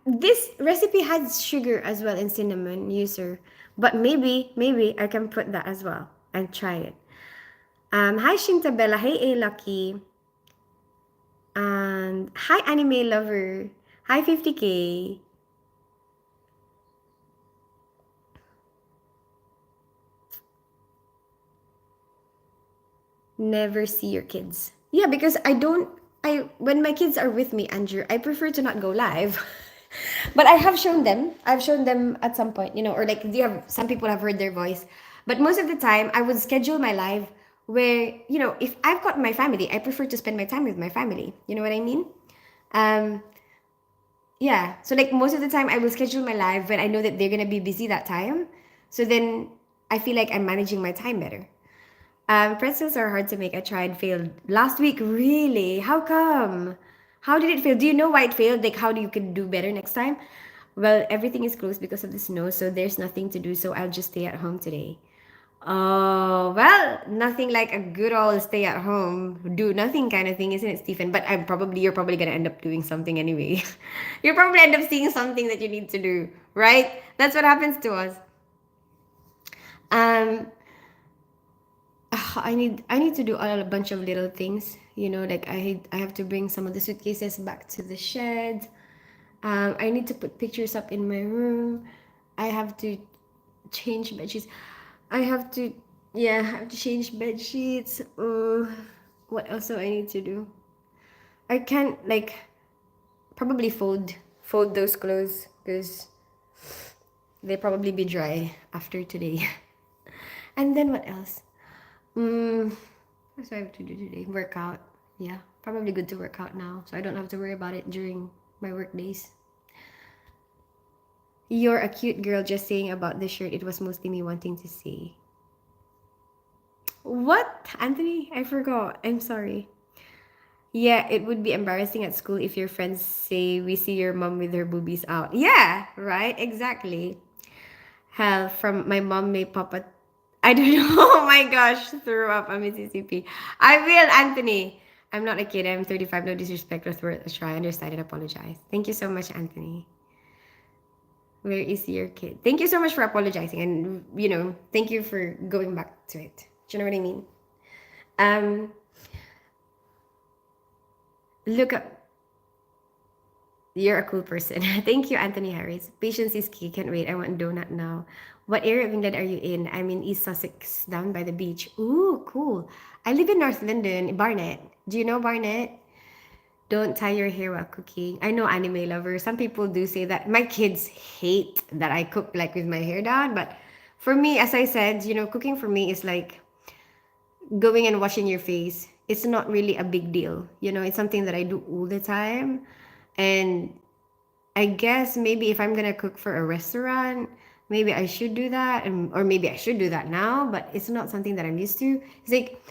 This recipe has sugar as well and cinnamon user, but maybe I can put that as well and try it. Hi Shintabella, hey A Lucky, and hi anime lover, hi 50K. Never see your kids. Yeah, because I don't. I when my kids are with me, Andrew, I prefer to not go live. But I have shown them. I've shown them at some point, or like you have some people have heard their voice. But most of the time, I would schedule my live where if I've got my family, I prefer to spend my time with my family. You know what I mean? Um, yeah. So like most of the time, I will schedule my live when I know that they're gonna be busy that time. So then I feel like I'm managing my time better. Pretzels are hard to make. I tried, failed last week. Really? How come? How did it fail? Do you know why it failed? Like, how do you can do better next time? Well, everything is closed because of the snow, so there's nothing to do. So I'll just stay at home today. Oh, well, nothing like a good old stay at home, do nothing kind of thing, isn't it, Stephen? But you're probably gonna end up doing something anyway. You'll probably end up seeing something that you need to do, right? That's what happens to us. Um, I need to do a bunch of little things. Like I have to bring some of the suitcases back to the shed. I need to put pictures up in my room. I have to change bed sheets. I have to Yeah, I have to change bed sheets. What else do I need to do? I can't like probably fold those clothes because they'll probably be dry after today. And then what else? Mm, what do I have to do today? Work out. Yeah, probably good to work out now, so I don't have to worry about it during my work days. You're a cute girl, just saying about the shirt. It was mostly me wanting to say. What? Anthony? I forgot. I'm sorry. Yeah, it would be embarrassing at school if your friends say we see your mom with her boobies out. Yeah, right? Exactly. Hell, from my mom may pop a. I don't know. Oh my gosh, threw up a Mississippi. I will, Anthony. I'm not a kid. I'm 35. No disrespect. Was worth a try. Understand and apologize. Thank you so much, Anthony. Where is your kid? Thank you so much for apologizing, and thank you for going back to it. Do you know what I mean? Um, look up. You're a cool person. Thank you, Anthony Harris. Patience is key. Can't wait. I want donut now. What area of England are you in? I'm in East Sussex, down by the beach. Ooh, cool. I live in North London, Barnet. Do you know Barnet? Don't tie your hair while cooking. I know anime lovers. Some people do say that. My kids hate that I cook like with my hair down, but for me, as I said, cooking for me is like going and washing your face. It's not really a big deal. It's something that I do all the time. And I guess maybe if I'm gonna cook for a restaurant, maybe I should do that, or maybe I should do that now. But it's not something that I'm used to. It's like,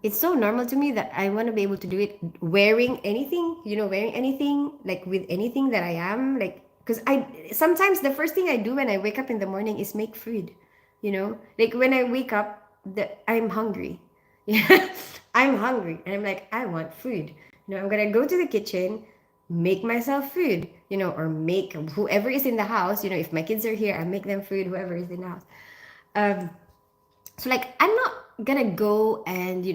it's so normal to me that I want to be able to do it wearing anything. Wearing anything like with anything that I am like. Because I sometimes the first thing I do when I wake up in the morning is make food. Like when I wake up, I'm hungry. Yeah, I'm hungry, and I'm like, I want food. I'm gonna go to the kitchen, make myself food. Or make whoever is in the house. If my kids are here, I make them food. Whoever is in the house. Um, so like I'm not gonna go and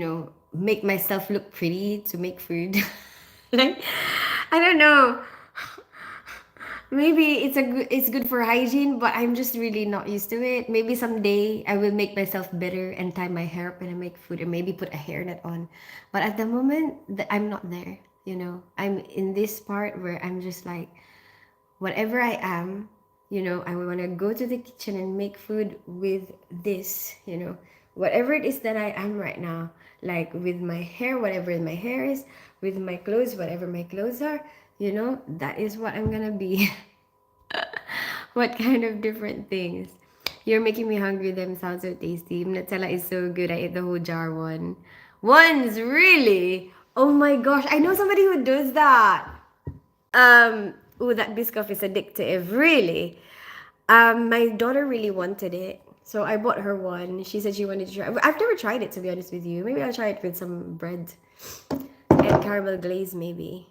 make myself look pretty to make food. Like I don't know. Maybe it's good for hygiene, but I'm just really not used to it. Maybe someday I will make myself better and tie my hair up when I make food, or maybe put a hairnet on. But at the moment, I'm not there. I'm in this part where I'm just like, whatever I am, I want to go to the kitchen and make food with this, whatever it is that I am right now, like with my hair, whatever my hair is, with my clothes, whatever my clothes are, that is what I'm gonna be. What kind of different things? You're making me hungry. Them sound so tasty. Nutella is so good. I ate the whole jar one. Once, really? Oh my gosh, I know somebody who does that. Oh, that Biscoff is addictive. Really? My daughter really wanted it. So I bought her one. She said she wanted to try. I've never tried it, to be honest with you. Maybe I'll try it with some bread and caramel glaze, maybe.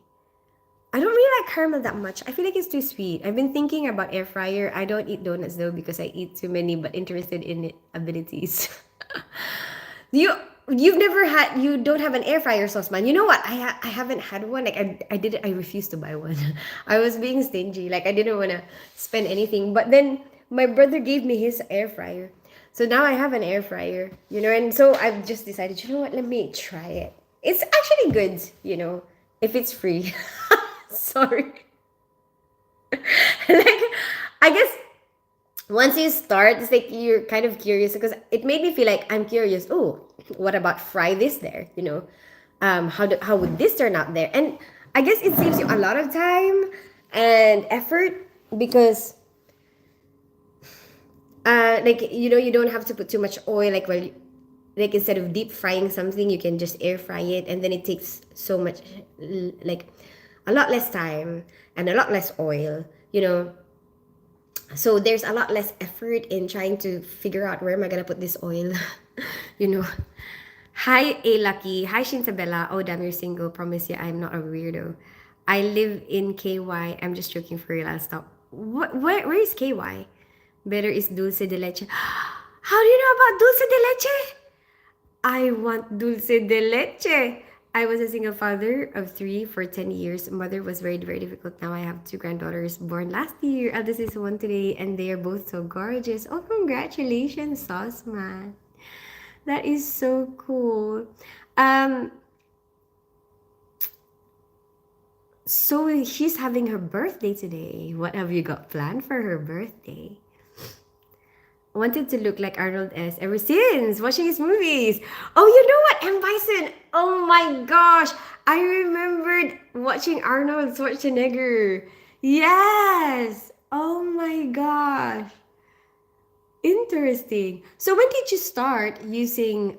I don't really like caramel that much. I feel like it's too sweet. I've been thinking about air fryer. I don't eat donuts though because I eat too many, but interested in it abilities. you you don't have an air fryer sauce, man. You know what? I haven't had one. Like I refused to buy one. I was being stingy. Like I didn't want to spend anything. But then my brother gave me his air fryer. So now I have an air fryer, and so I've just decided, you know what, let me try it. It's actually good, if it's free. Sorry. Like I guess once you start, it's like you're kind of curious because it made me feel like I'm curious. Oh, what about fry this there? How would this turn out there? And I guess it saves you a lot of time and effort because like you don't have to put too much oil. Like instead of deep frying something, you can just air fry it, and then it takes so much like a lot less time and a lot less oil. So there's a lot less effort in trying to figure out where am I gonna put this oil. you know Hi A Lucky. Hi Shintabella. Oh damn, you're single. Promise you I'm not a weirdo. I live in KY. I'm just joking, for real. I'll stop. Where is KY? Better is dulce de leche. How do you know about dulce de leche? I want dulce de leche. I was a single father of three for 10 years. Mother was very, very difficult. Now I have two granddaughters born last year. Eldest is one today, and they are both so gorgeous. Oh, congratulations, Sauce Man. That is so cool. Um, so she's having her birthday today. What have you got planned for her birthday? Wanted to look like Arnold S. ever since watching his movies. Oh, you know what? M. Bison. Oh my gosh. I remembered watching Arnold Schwarzenegger. Yes. Oh my gosh. Interesting. So when did you start using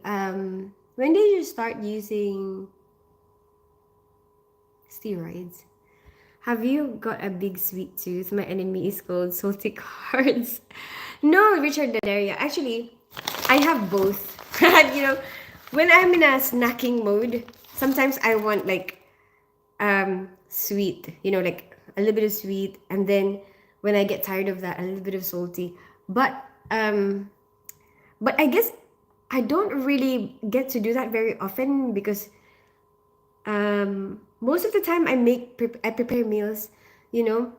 steroids? Have you got a big sweet tooth? My enemy is called salty cards. No, Richard Daderia. Actually, I have both. When I'm in a snacking mode, sometimes I want like sweet, like a little bit of sweet, and then when I get tired of that, a little bit of salty. But I guess I don't really get to do that very often because most of the time I prepare meals, you know.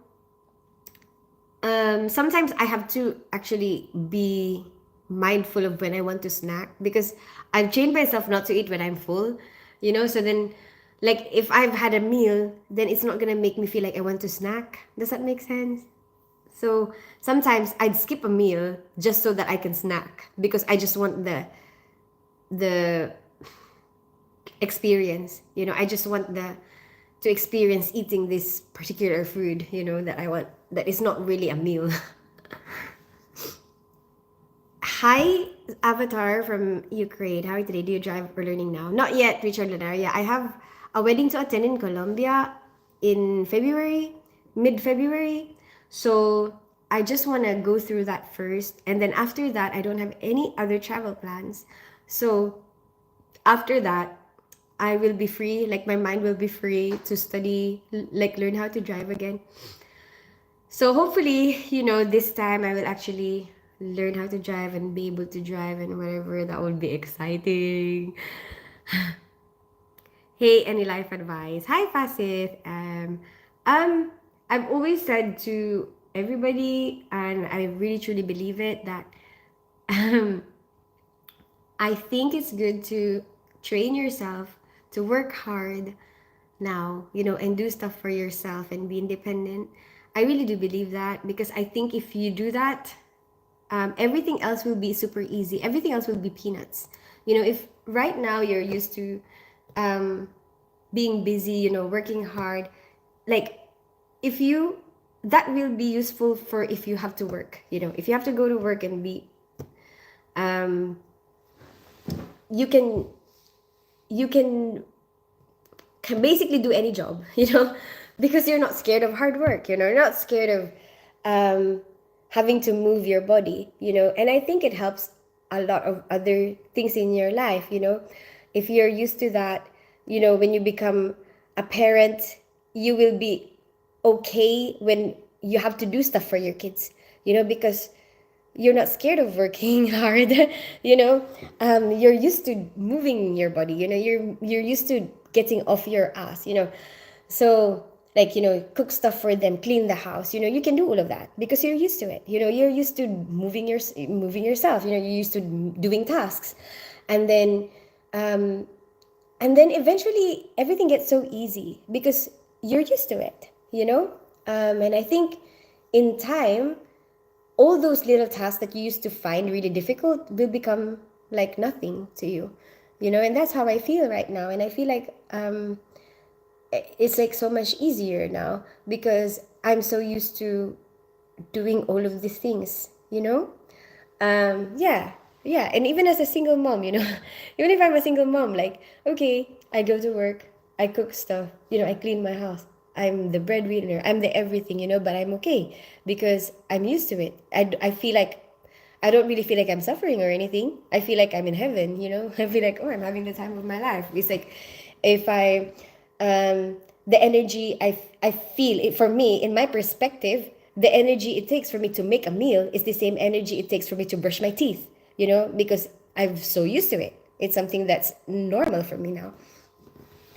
Sometimes I have to actually be mindful of when I want to snack because I've trained myself not to eat when I'm full, so then like if I've had a meal, then it's not gonna make me feel like I want to snack. Does that make sense? So sometimes I'd skip a meal just so that I can snack because I just want the experience. I just want the to experience eating this particular food, that I want, that is not really a meal. Hi, Avatar from Ukraine. How are you today? Do you drive or learning now? Not yet, Richard Lanaria. I have a wedding to attend in Colombia in February, mid-February. So I just want to go through that first. And then after that, I don't have any other travel plans. So after that, I will be free, like my mind will be free to study, like learn how to drive again. So hopefully, this time I will actually learn how to drive and be able to drive and whatever. That would be exciting. Hey, any life advice? Hi, Fasit. Um, I've always said to everybody, and I really truly believe it, that um, I think it's good to train yourself to work hard now, and do stuff for yourself and be independent. I really do believe that because I think if you do that, everything else will be super easy. Everything else will be peanuts. If right now you're used to um, being busy, working hard, like if you, that will be useful for if you have to work, if you have to go to work and be, um, you can, you can basically do any job, because you're not scared of hard work, you're not scared of um, having to move your body, and I think it helps a lot of other things in your life, if you're used to that, when you become a parent, you will be okay when you have to do stuff for your kids, because you're not scared of working hard. You're used to moving your body, you're used to getting off your ass, so like, cook stuff for them, clean the house, you can do all of that because you're used to it, you're used to moving yourself, you're used to doing tasks, and then um eventually everything gets so easy because you're used to it, and I think in time all those little tasks that you used to find really difficult will become like nothing to you, and that's how I feel right now. And I feel like it's like so much easier now because I'm so used to doing all of these things, yeah, yeah. And even as a single mom, even if I'm a single mom, like, okay, I go to work, I cook stuff, I clean my house, I'm the breadwinner, I'm the everything, but I'm okay because I'm used to it. I feel like I don't really feel like I'm suffering or anything. I feel like I'm in heaven, I feel like, oh, I'm having the time of my life. It's like if I the energy I feel it, for me, in my perspective, the energy it takes for me to make a meal is the same energy it takes for me to brush my teeth, because I'm so used to it. It's something that's normal for me now,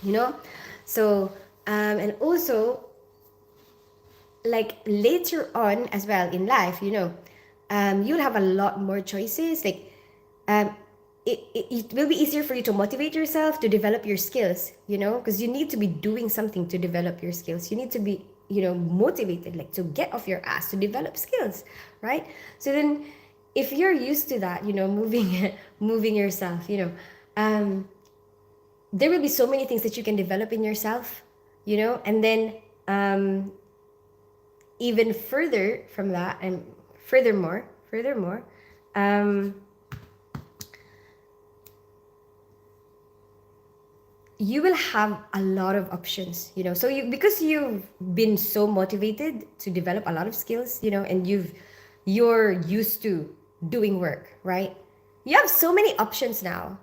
you know so and also, like, later on as well in life, you'll have a lot more choices, like um it will be easier for you to motivate yourself to develop your skills, because you need to be doing something to develop your skills. You need to be, motivated, like, to get off your ass to develop skills, right? So then if you're used to that, moving moving yourself, um there will be so many things that you can develop in yourself, and then um even further from that, and furthermore, um you will have a lot of options, so you, because you've been so motivated to develop a lot of skills, and you're used to doing work, right? You have so many options now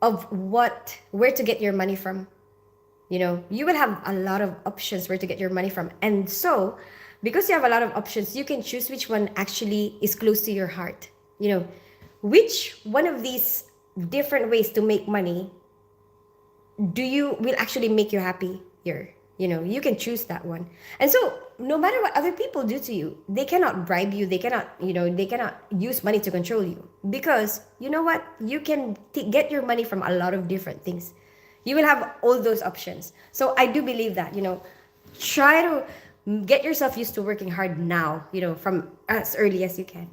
of where to get your money from. You will have a lot of options where to get your money from, and so because you have a lot of options, you can choose which one actually is close to your heart, which one of these different ways to make money do you will actually make you happy here. You can choose that one. And so no matter what other people do to you, they cannot bribe you, they cannot use money to control you, because you know what, you can get your money from a lot of different things. You will have all those options. So I do believe that, try to get yourself used to working hard now, from as early as you can.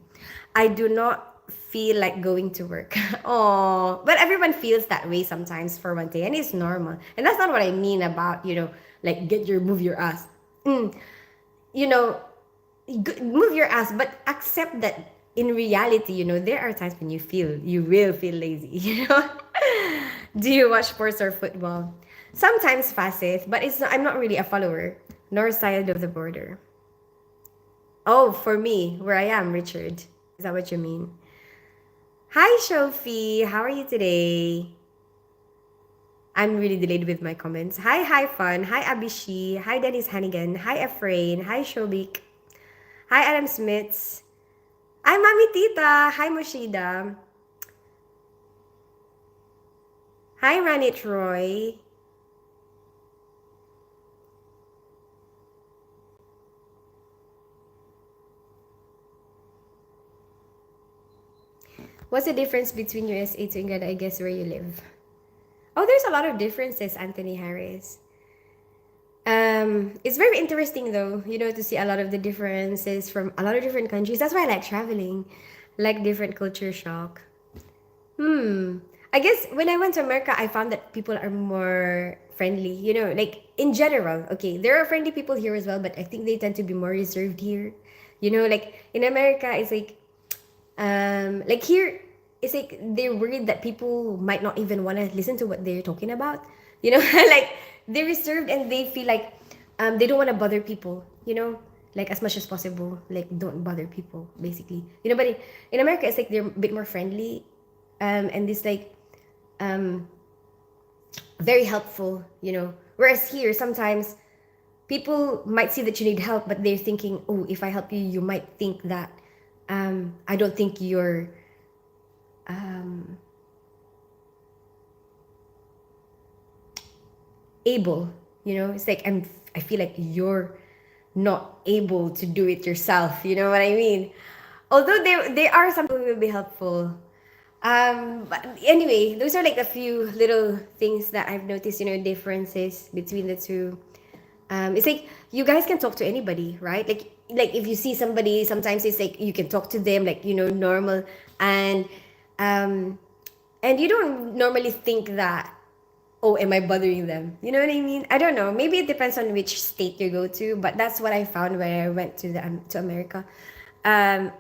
I do not feel like going to work. Oh, but everyone feels that way sometimes for one day, and it's normal. And that's not what I mean about, like, move your ass. You know, move your ass, but accept that in reality, there are times when you will feel lazy, Do you watch sports or football? Sometimes, Fasit, but I'm not really a follower, nor side of the border. Oh, for me, where I am, Richard. Is that what you mean? Hi, Shofi. How are you today? I'm really delayed with my comments. Hi, Fun. Hi, Abishi. Hi, Dennis Hannigan. Hi, Efrain. Hi, Shobik. Hi, Adam Smiths. Hi, Mami Tita. Hi, Moshida. Hi, Ranit Roy. What's the difference between USA to England? I guess where you live. Oh, there's a lot of differences, Anthony Harris. It's very interesting though, to see a lot of the differences from a lot of different countries. That's why I like traveling, like different culture shock. Hmm. I guess when I went to America, I found that people are more friendly, like in general. Okay, there are friendly people here as well, but I think they tend to be more reserved here. Like in America, it's like here, it's like they're worried that people might not even want to listen to what they're talking about. Like they're reserved and they feel like they don't want to bother people. Like as much as possible. Like don't bother people, basically. But in America, it's like they're a bit more friendly, and this like um, very helpful. Whereas here, sometimes people might see that you need help, but they're thinking, oh, if I help you, you might think that I don't think you're um, able. It's like I feel like you're not able to do it yourself. You know what I mean? Although there are some people who will be helpful. But anyway, those are like a few little things that I've noticed. Differences between the two. It's like you guys can talk to anybody, right? Like if you see somebody, sometimes it's like you can talk to them like normal, and um, and you don't normally think that, oh, am I bothering them? You know what I mean? I don't know. Maybe it depends on which state you go to, but that's what I found when I went to America. Um,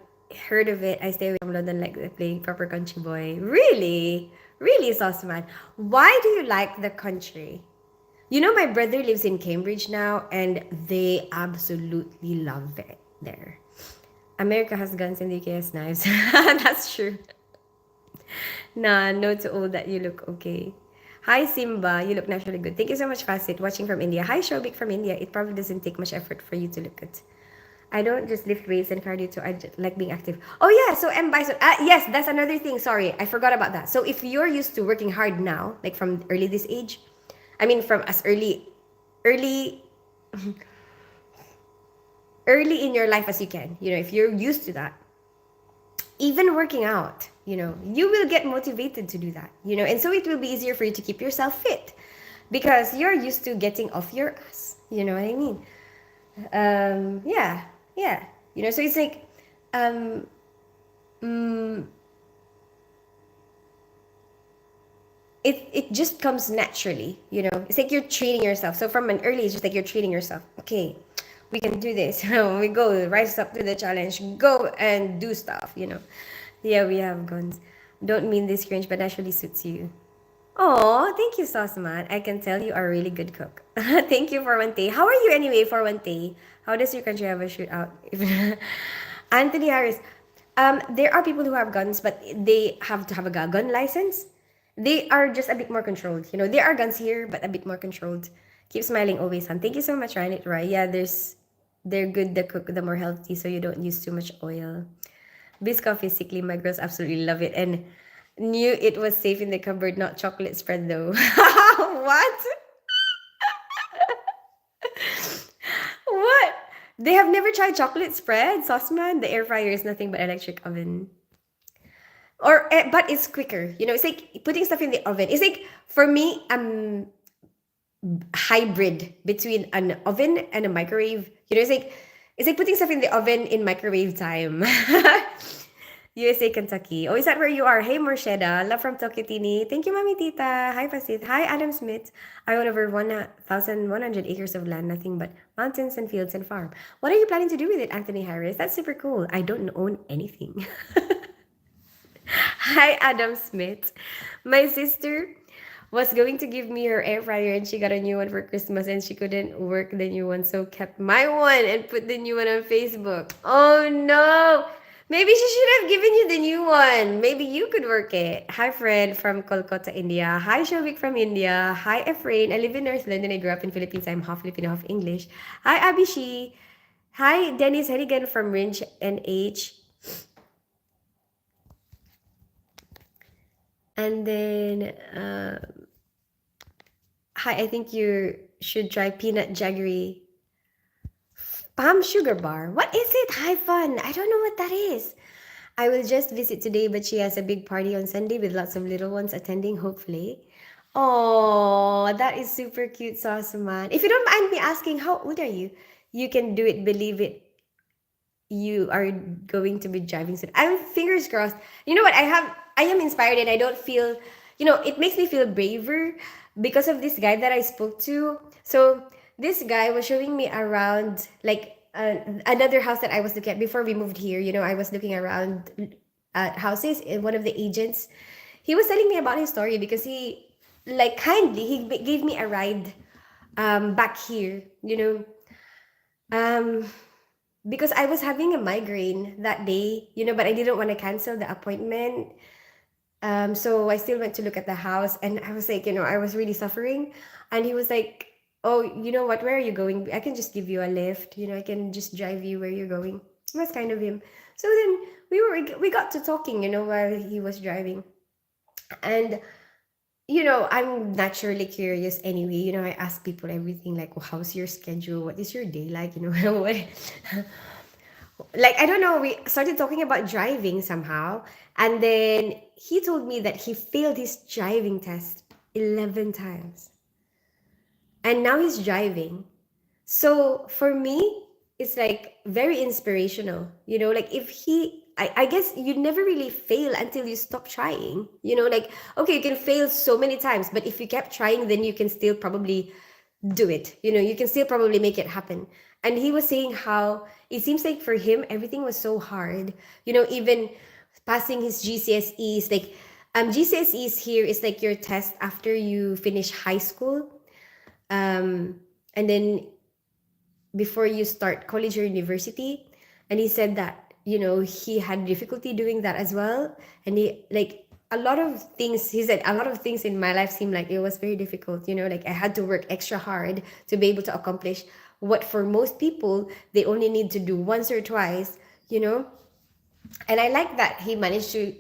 Heard of it. I stay away from London like playing proper country boy. Really? Really, Sauceman. Why do you like the country? My brother lives in Cambridge now, and they absolutely love it there. America has guns and the UK has knives. That's true. Nah, no to all that. You look okay. Hi, Simba. You look naturally good. Thank you so much, Facet. Watching from India. Hi, Shobik from India. It probably doesn't take much effort for you to look good. I don't just lift weights and cardio too. I just like being active. Oh yeah, so M Bison. Yes, that's another thing. Sorry, I forgot about that. So if you're used to working hard now, like from early this age, I mean from as early, early in your life as you can. If you're used to that, even working out, you will get motivated to do that. And so it will be easier for you to keep yourself fit because you're used to getting off your ass. You know what I mean? Yeah, yeah. So it's like, um, mm, it just comes naturally. It's like you're training yourself. So from an early age, it's like you're training yourself. Okay, we can do this. We go rise up to the challenge. Go and do stuff. Yeah, we have guns. Don't mean this cringe, but naturally suits you. Oh, thank you, Sauceman. I can tell you are a really good cook. Thank you for one day. How are you anyway for one day? How does your country have a shootout? Anthony Harris. There are people who have guns, but they have to have a gun license. They are just a bit more controlled. There are guns here, but a bit more controlled. Keep smiling always, hon. Thank you so much, Ryan. Right? Yeah, they're good. The cook, the more healthy, so you don't use too much oil. Biscoff is sickly. My girls absolutely love it and knew it was safe in the cupboard, not chocolate spread though. What? What? They have never tried chocolate spread, Sauceman. The air fryer is nothing but electric oven. But it's quicker. It's like putting stuff in the oven. It's like for me, hybrid between an oven and a microwave. It's like putting stuff in the oven in microwave time. USA, Kentucky. Oh, is that where you are? Hey, Morsheda. Love from Tokitini. Thank you, Mami Tita. Hi, Pasit. Hi, Adam Smith. I own over 1,100 acres of land, nothing but mountains and fields and farm. What are you planning to do with it, Anthony Harris? That's super cool. I don't own anything. Hi, Adam Smith. My sister was going to give me her air fryer and she got a new one for Christmas and she couldn't work the new one, so kept my one and put the new one on Facebook. Oh no! Maybe she should have given you the new one. Maybe you could work it. Hi, Fred from Kolkata, India. Hi, Shovik from India. Hi, Efrain. I live in North London. I grew up in Philippines. I'm half Filipino, half English. Hi, Abishi. Hi, Dennis Hedigan from Rinch NH. And then, hi, I think you should try peanut jaggery palm sugar bar. What is it? Hi, fun. I don't know what that is. I will just visit today, but she has a big party on Sunday with lots of little ones attending, hopefully. Oh, that is super cute, Sasuman. If you don't mind me asking, how old are you? You can do it, believe it. You are going to be driving soon. I'm fingers crossed. You know what? I am inspired and I don't feel, it makes me feel braver because of this guy that I spoke to. So this guy was showing me around like another house that I was looking at before we moved here. I was looking around at houses and one of the agents, he was telling me about his story because he like kindly he gave me a ride back here, um because I was having a migraine that day, but I didn't want to cancel the appointment. So I still went to look at the house and I was like, I was really suffering. And he was like, oh, you know what? Where are you going? I can just give you a lift. I can just drive you where you're going. That's kind of him. So then we got to talking, while he was driving. And I'm naturally curious anyway. I ask people everything like, well, how's your schedule? What is your day like? What like I don't know, we started talking about driving somehow, and then he told me that he failed his driving test 11 times and now he's driving. So for me, it's like very inspirational. Like if I guess you never really fail until you stop trying. Like, okay, you can fail so many times, but if you kept trying, then you can still probably do it. You can still probably make it happen. And he was saying how it seems like for him, everything was so hard. Even passing his GCSEs, like GCSEs here is like your test after you finish high school. And then before you start college or university. And he said that he had difficulty doing that as well. And he like a lot of things he said a lot of things in my life seemed like it was very difficult. Like I had to work extra hard to be able to accomplish what for most people they only need to do once or twice. And I like that he managed to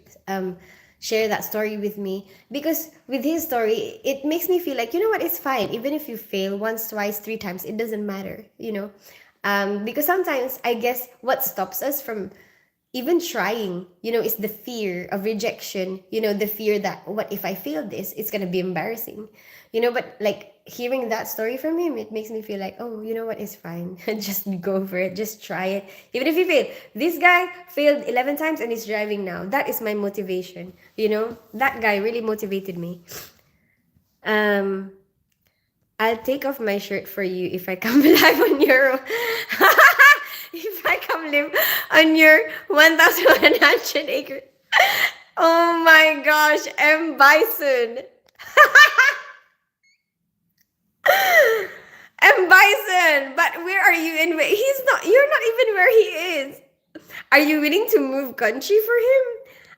share that story with me, because with his story it makes me feel like, what, it's fine even if you fail once, twice, three times, it doesn't matter. Because sometimes I guess what stops us from even trying, is the fear of rejection, the fear that what if I fail this, it's going to be embarrassing. But like hearing that story from him, it makes me feel like, oh, you know what, it's fine. Just go for it, just try it, even if you fail. This guy failed 11 times and he's driving now. That is my motivation. That guy really motivated me. I'll take off my shirt for you if I come live on your if I come live on your 1,100 acre. Oh my gosh, M Bison. M Bison, but where are you in? He's not. You're not even where he is. Are you willing to move country for him?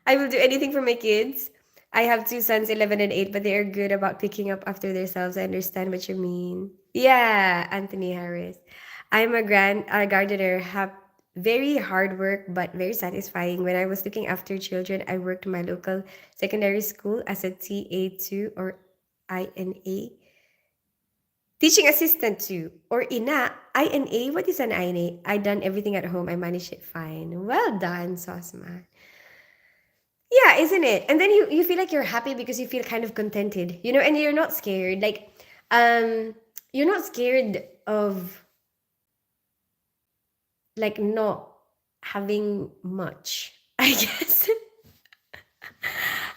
I will do anything for my kids. I have two sons, 11 and 8, but they are good about picking up after themselves. I understand what you mean. Yeah, Anthony Harris. I'm a gardener. Have very hard work, but very satisfying. When I was looking after children, I worked in my local secondary school as a TA2 or INA. Teaching assistant too, or INA. What is an INA? I done everything at home. I managed it fine. Well done, Sosma. Yeah, isn't it? And then you feel like you're happy because you feel kind of contented, and you're not scared. Like, you're not scared of like not having much, I guess.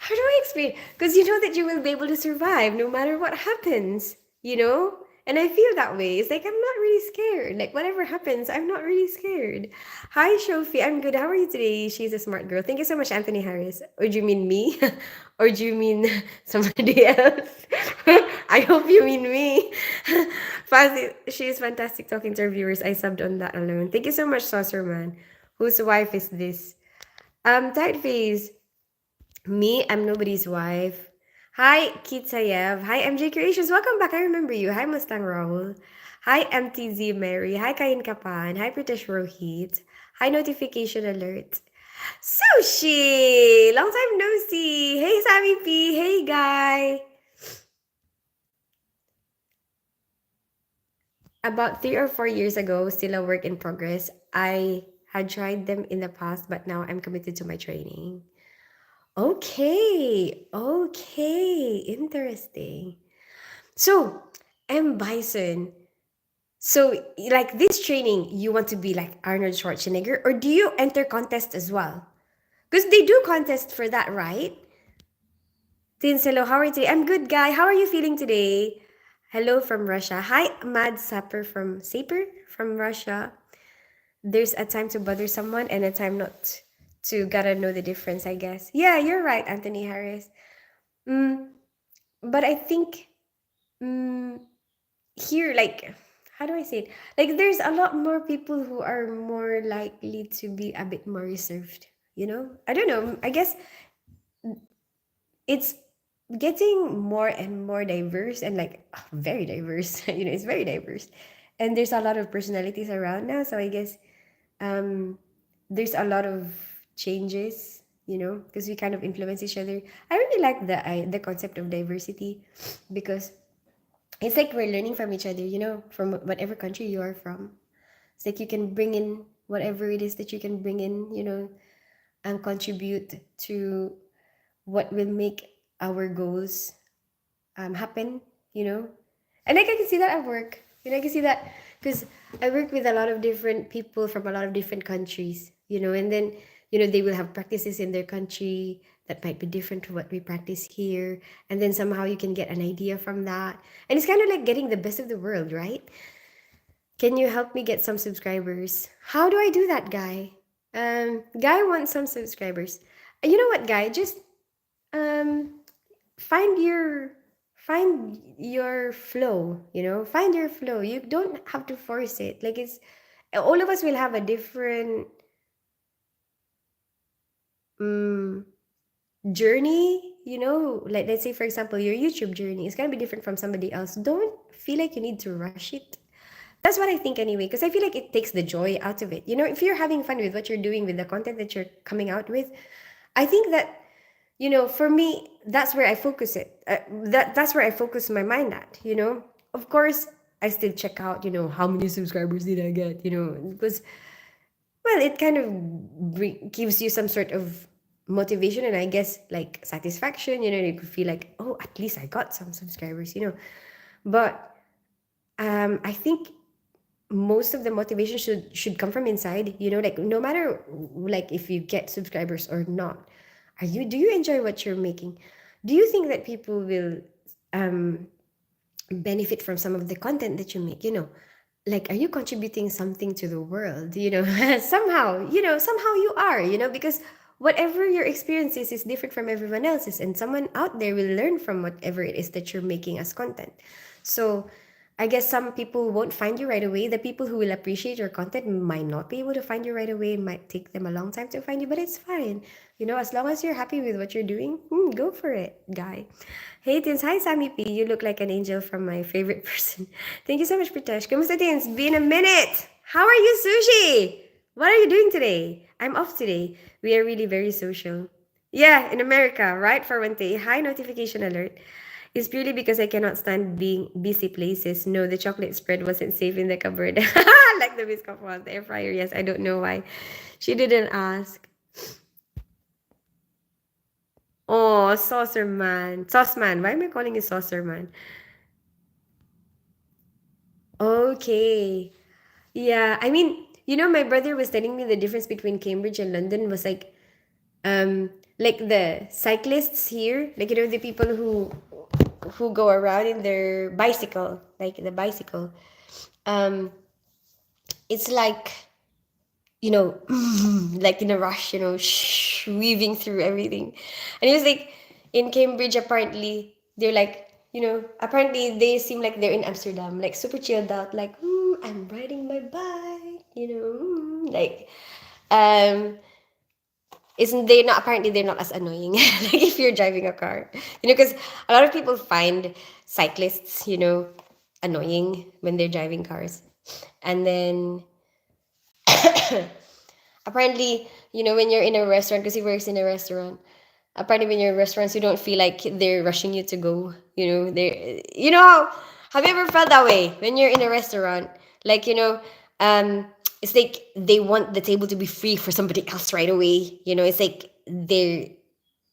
How do I explain? Because you know that you will be able to survive no matter what happens, And I feel that way. It's like I'm not really scared. Like whatever happens, I'm not really scared. Hi, Shofi. I'm good. How are you today? She's a smart girl. Thank you so much, Anthony Harris. Or do you mean me? Or do you mean somebody else? I hope you mean me. She is fantastic talking to her viewers. I subbed on that alone. Thank you so much, Saucer Man. Whose wife is this? Tight face. Me, I'm nobody's wife. Hi, Kitsayev. Hi, MJ Creations. Welcome back. I remember you. Hi, Mustang Raul. Hi, MTZ Mary. Hi, Kain Kapan. Hi, Pritesh Rohit. Hi, Notification Alert. Sushi! Long time no see. Hey, Sammy P. Hey, guy. About 3 or 4 years ago, still a work in progress. I had tried them in the past, but now I'm committed to my training. Okay, okay, interesting. So, M. Bison, so like this training, you want to be like Arnold Schwarzenegger, or do you enter contest as well? Because they do contest for that, right? Tinselo, how are you today? I'm good, guy. How are you feeling today? Hello from Russia. Hi, Mad Sapper from Russia. There's a time to bother someone and a time not to gotta know the difference, I guess. Yeah, you're right, Anthony Harris. Mm, but I think mm, here, like, how do I say it? Like, there's a lot more people who are more likely to be a bit more reserved. I don't know. I guess it's getting more and more diverse and like very diverse. It's very diverse, and there's a lot of personalities around now. So I guess um, there's a lot of changes. Because we kind of influence each other. I really like the concept of diversity because it's like we're learning from each other, from whatever country you are from. It's like you can bring in whatever it is that you can bring in, and contribute to what will make our goals happen, you know. And like I can see that at work. I can see that because I work with a lot of different people from a lot of different countries, and then, they will have practices in their country that might be different to what we practice here. And then somehow you can get an idea from that. And it's kind of like getting the best of the world, right? Can you help me get some subscribers? How do I do that, Guy? Guy wants some subscribers. You know what, Guy? Just um, find your find your flow. Find your flow. You don't have to force it. Like it's all of us will have a different um, journey. Like let's say for example, your YouTube journey is gonna be different from somebody else. Don't feel like you need to rush it. That's what I think anyway, because I feel like it takes the joy out of it. If you're having fun with what you're doing, with the content that you're coming out with, I think that, for me, that's where I focus it. That's where I focus my mind at. Of course, I still check out, how many subscribers did I get, because, well, it kind of gives you some sort of motivation and I guess like satisfaction. You could feel like, oh, at least I got some subscribers. But I think most of the motivation should come from inside, like no matter like if you get subscribers or not, do you enjoy what you're making? Do you think that people will um benefit from some of the content that you make? Like, are you contributing something to the world? Somehow you are, because whatever your experience is different from everyone else's, and someone out there will learn from whatever it is that you're making as content. So I guess some people won't find you right away. The people who will appreciate your content might not be able to find you right away. It might take them a long time to find you, but it's fine. As long as you're happy with what you're doing, go for it, guy. Hey, Tins. Hi, Sammy P. You look like an angel from my favorite person. Thank you so much, Pritesh. Kamusta, Tins? Been a minute. How are you, Sushi? What are you doing today? I'm off today. We are really very social. Yeah, in America, right? For one day. Hi, notification alert. It's purely because I cannot stand being busy places. No, the chocolate spread wasn't safe in the cupboard. Like the biscuit was. The air fryer, yes. I don't know why. She didn't ask. Oh, saucer man. Sauce man. Why am I calling you saucer man? Okay. Yeah, I mean, my brother was telling me the difference between Cambridge and London was like the cyclists here, like the people who go around in their bicycle, like the bicycle. Um, it's like, like in a rush, weaving through everything. And it was like in Cambridge, apparently, they're like, apparently they seem like they're in Amsterdam, like super chilled out, like, I'm riding my bike, like, um, isn't they not, apparently they're not as annoying, like if you're driving a car, because a lot of people find cyclists, annoying when they're driving cars. And then apparently, when you're in a restaurant, because he works in a restaurant, apparently when you're in restaurants, you don't feel like they're rushing you to go. How have you ever felt that way when you're in a restaurant? Like, um, it's like they want the table to be free for somebody else right away. It's like they're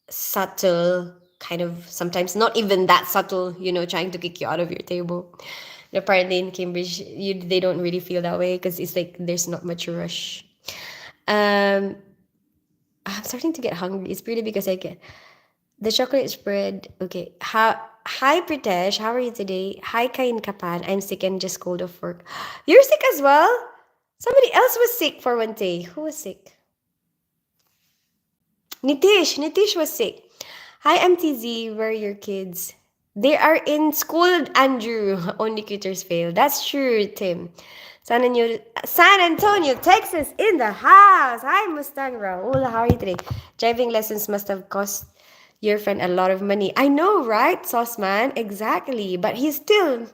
subtle, kind of sometimes not even that subtle, trying to kick you out of your table. And apparently in Cambridge, they don't really feel that way because it's like there's not much rush. Um, I'm starting to get hungry. It's really because I get the chocolate spread. Okay. Hi, Pritesh. How are you today? Hi, Kain Kapan. I'm sick and just cold off work. You're sick as well? Somebody else was sick for one day. Who was sick? Nitish. Nitish was sick. Hi, MTZ. Where are your kids? They are in school, Andrew. Only quitters fail. That's true, Tim. San Antonio, Texas, in the house. Hi, Mustang Raul. How are you today? Driving lessons must have cost your friend a lot of money. I know, right, Sauce Man? Exactly. But he's still,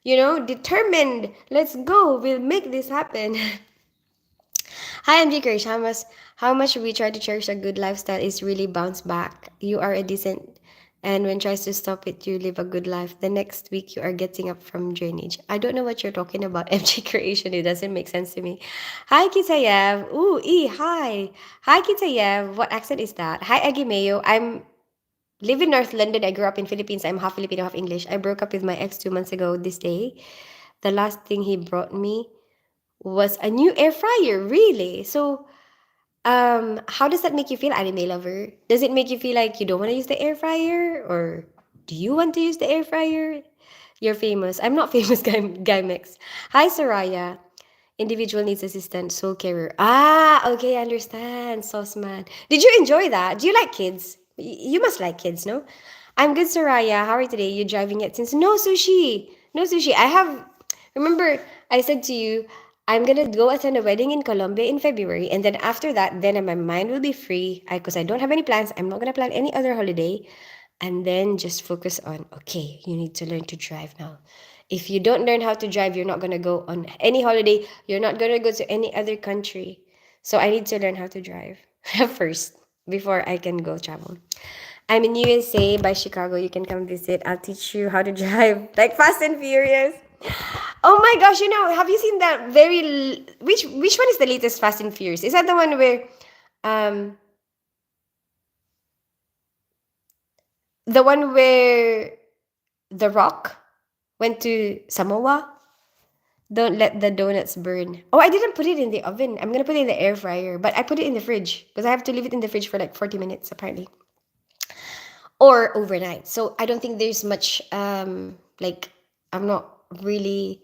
determined. Let's go. We'll make this happen. Hi, I'm Krish. How much we try to cherish a good lifestyle is really bounce back. You are a decent, and when tries to stop it, you live a good life. The next week, you are getting up from drainage. I don't know what you're talking about, MJ Creation. It doesn't make sense to me. Hi, Kitayev. Ooh, hi. Hi, Kitayev. What accent is that? Hi, Agimeo. I'm live in North London. I grew up in Philippines. I'm half Filipino, half English. I broke up with my ex 2 months ago this day. The last thing he brought me was a new air fryer. Really? So, how does that make you feel, anime lover? Does it make you feel like you don't want to use the air fryer, or do you want to use the air fryer? You're famous. I'm not famous, guy mix. Hi, Soraya. Individual needs assistant, soul carer. Ah, okay, I understand. Sauce man. Did you enjoy that? Do you like kids? You must like kids, no? I'm good, Soraya. How are you today? You driving it since no sushi. No sushi. I have remember I said to you, I'm gonna go attend a wedding in Colombia in February, and then after that, then my mind will be free. Because I don't have any plans. I'm not gonna plan any other holiday, and then just focus on okay, you need to learn to drive now. If you don't learn how to drive, you're not going to go on any holiday. You're not going to go to any other country. So I need to learn how to drive first before I can go travel. I'm in USA by Chicago. You can come visit. I'll teach you how to drive like Fast and Furious. Oh my gosh, have you seen that which one is the latest Fast and Furious? Is that the one where um the one where The Rock went to Samoa? Don't let the donuts burn. Oh, I didn't put it in the oven. I'm gonna put it in the air fryer, but I put it in the fridge because I have to leave it in the fridge for like 40 minutes apparently, or overnight. So I don't think there's much like I'm not really.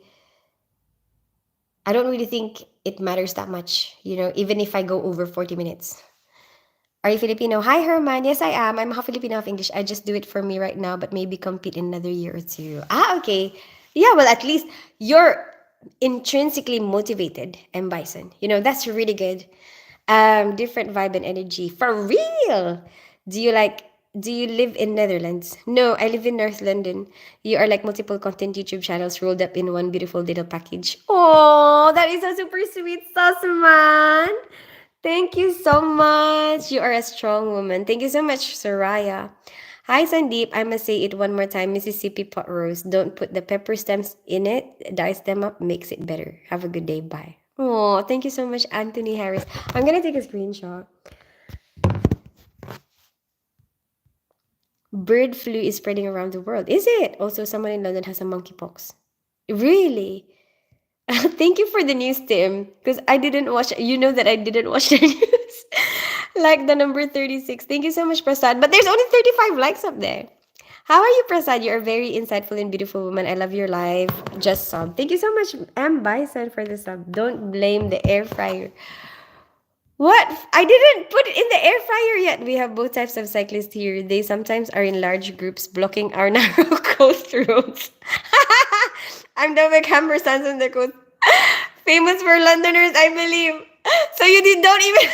I don't really think it matters that much, even if I go over 40 minutes. Are you Filipino? Hi, Herman. Yes, I am. I'm half Filipino, half English. I just do it for me right now, but maybe compete in another year or two. Ah, okay. Yeah, well, at least you're intrinsically motivated and bison. That's really good. Different vibe and energy. For real. Do you like do you live in Netherlands? No, I live in North London. You are like multiple content YouTube channels rolled up in one beautiful little package. Oh, that is a super sweet sauce, man. Thank you so much. You are a strong woman. Thank you so much, Soraya. Hi, Sandeep. I must say it one more time. Mississippi pot roast. Don't put the pepper stems in it. Dice them up. Makes it better. Have a good day. Bye. Oh, thank you so much, Anthony Harris. I'm going to take a screenshot. Bird flu is spreading around the world. Is it? Also, someone in London has a monkeypox. Really? Thank you for the news, Tim. Because I didn't watch, that I didn't watch the news. Like the number 36. Thank you so much, Prasad. But there's only 35 likes up there. How are you, Prasad? You're a very insightful and beautiful woman. I love your life. Just sub. Thank you so much, M. Bison, for the sub. Don't blame the air fryer. What? I didn't put it in the air fryer yet. We have both types of cyclists here. They sometimes are in large groups blocking our narrow coast roads. I'm the McHammer Sons on the coast. Famous for Londoners, I believe. So you don't even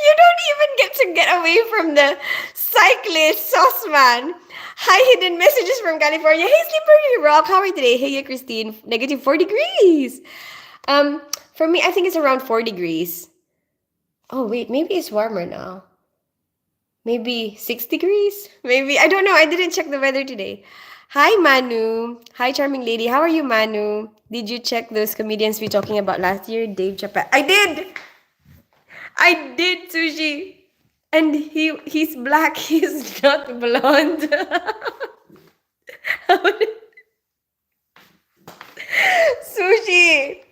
you don't even get away from the cyclist sauce man. Hi, hidden messages from California. Hey, Slippery Rock, how are you today? Hey, Christine. Negative 4 degrees. For me, I think it's around 4 degrees. Oh wait, maybe it's warmer now. Maybe 6 degrees. Maybe I don't know. I didn't check the weather today. Hi, Manu. Hi, charming lady. How are you, Manu? Did you check those comedians we talking about last year? Dave Chappelle. I did. I did, Sushi. And he's black. He's not blonde. Sushi.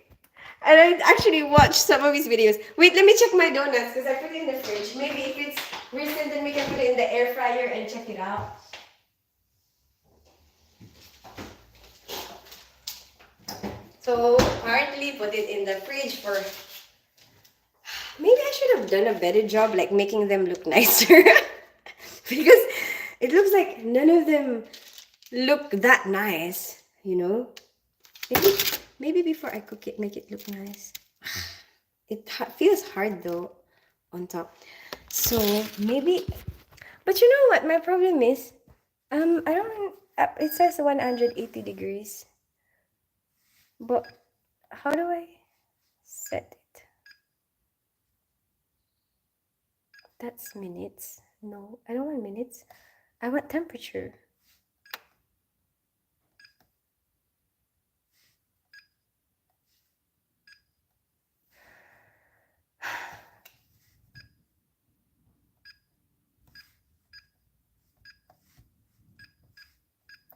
And I actually watched some of his videos. Wait, let me check my donuts because I put it in the fridge. Maybe if it's recent, then we can put it in the air fryer and check it out. So apparently put it in the fridge for... Maybe I should have done a better job like making them look nicer. Because it looks like none of them look that nice, you know? Maybe before I cook it, make it look nice. It feels hard though on top. So maybe, but you know what my problem is? I don't, it says 180 degrees. But how do I set it? That's minutes. No, I don't want minutes. I want temperature.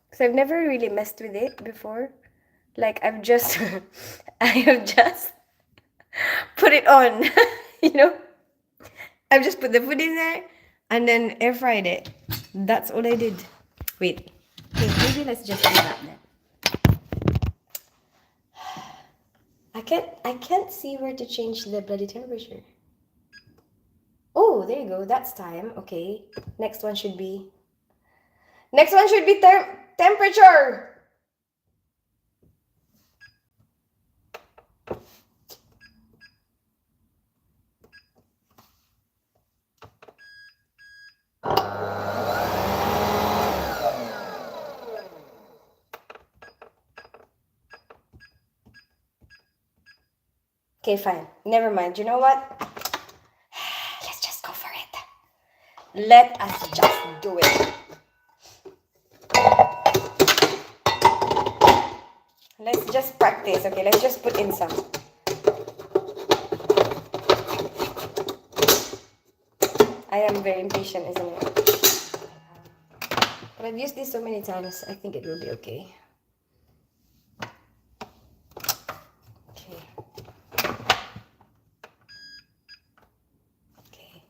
Because I've never really messed with it before. Like I've just, I have just put it on, you know? I've just put the food in there and then air fried it. That's all I did. Wait, okay, maybe let's just do that then. I can't see where to change the bloody temperature. Oh, there you go. That's time. Okay. Next one should be temperature. Okay, fine. Never mind. You know what? Let's just go for it. Let us just do it. Let's just practice. Okay, let's just put in some. I am very impatient, isn't it? But I've used this so many times, I think it will be okay. Okay. Okay.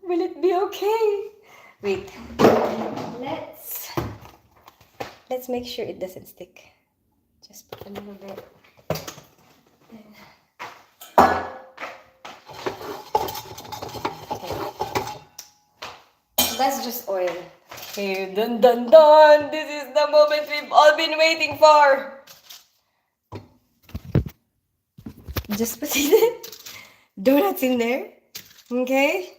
Will it be okay? Wait. Let's make sure it doesn't stick. Just put a little bit. That's just oil. Okay, dun dun dun! This is the moment we've all been waiting for! Just put donuts in there. Okay?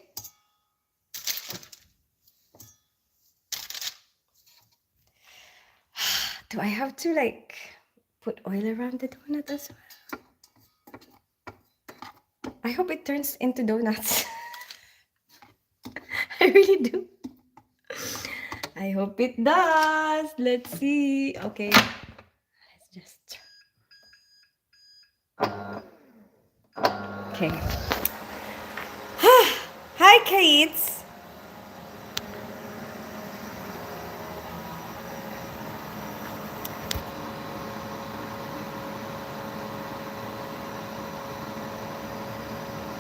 Do I have to like put oil around the donut as well? I hope it turns into donuts. I really do. I hope it does. Let's see. Okay. Let's just. Okay. Hi, Kates.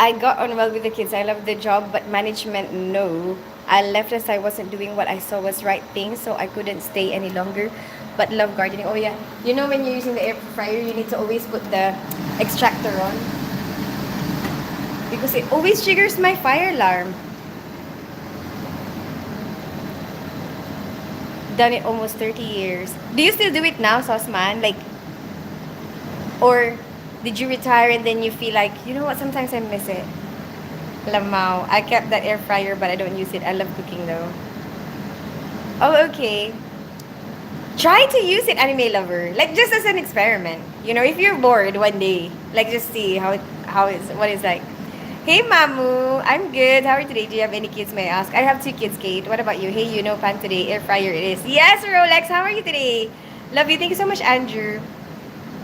I got on well with the kids. I love the job, but management, no. I left as I wasn't doing what I saw was right thing, so I couldn't stay any longer. But love gardening. Oh yeah, you know when you're using the air fryer, you need to always put the extractor on because it always triggers my fire alarm. Done it almost 30 years. Do you still do it now, Sosman? Like, or did you retire and then you feel like, you know what, sometimes I miss it? Lamau. I kept that air fryer, but I don't use it. I love cooking though. Oh, okay. Try to use it, anime lover. Like just as an experiment. You know, if you're bored one day, like just see how is what is like. Hey Mamu, I'm good. How are you today? Do you have any kids, may I ask? I have two kids, Kate. What about you? Hey, you know pan today. Air fryer it is. Yes, Rolex. How are you today? Love you. Thank you so much, Andrew.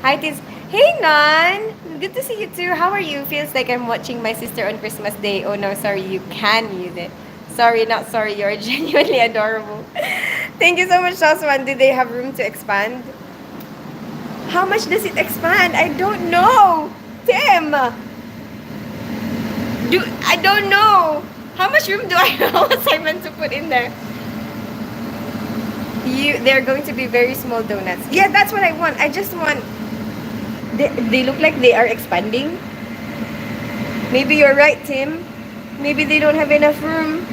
Hi, Tiz. Hey, Nan. Good to see you too. How are you? Feels like I'm watching my sister on Christmas Day. Oh no, sorry. You can use it. Sorry, not sorry. You're genuinely adorable. Thank you so much, Shoswan. Do they have room to expand? How much does it expand? I don't know. Tim. I don't know. How much room do I have? What's I meant to put in there? They're going to be very small donuts. Yeah, that's what I want. I just want. They look like they are expanding. Maybe you're right, Tim. Maybe they don't have enough room.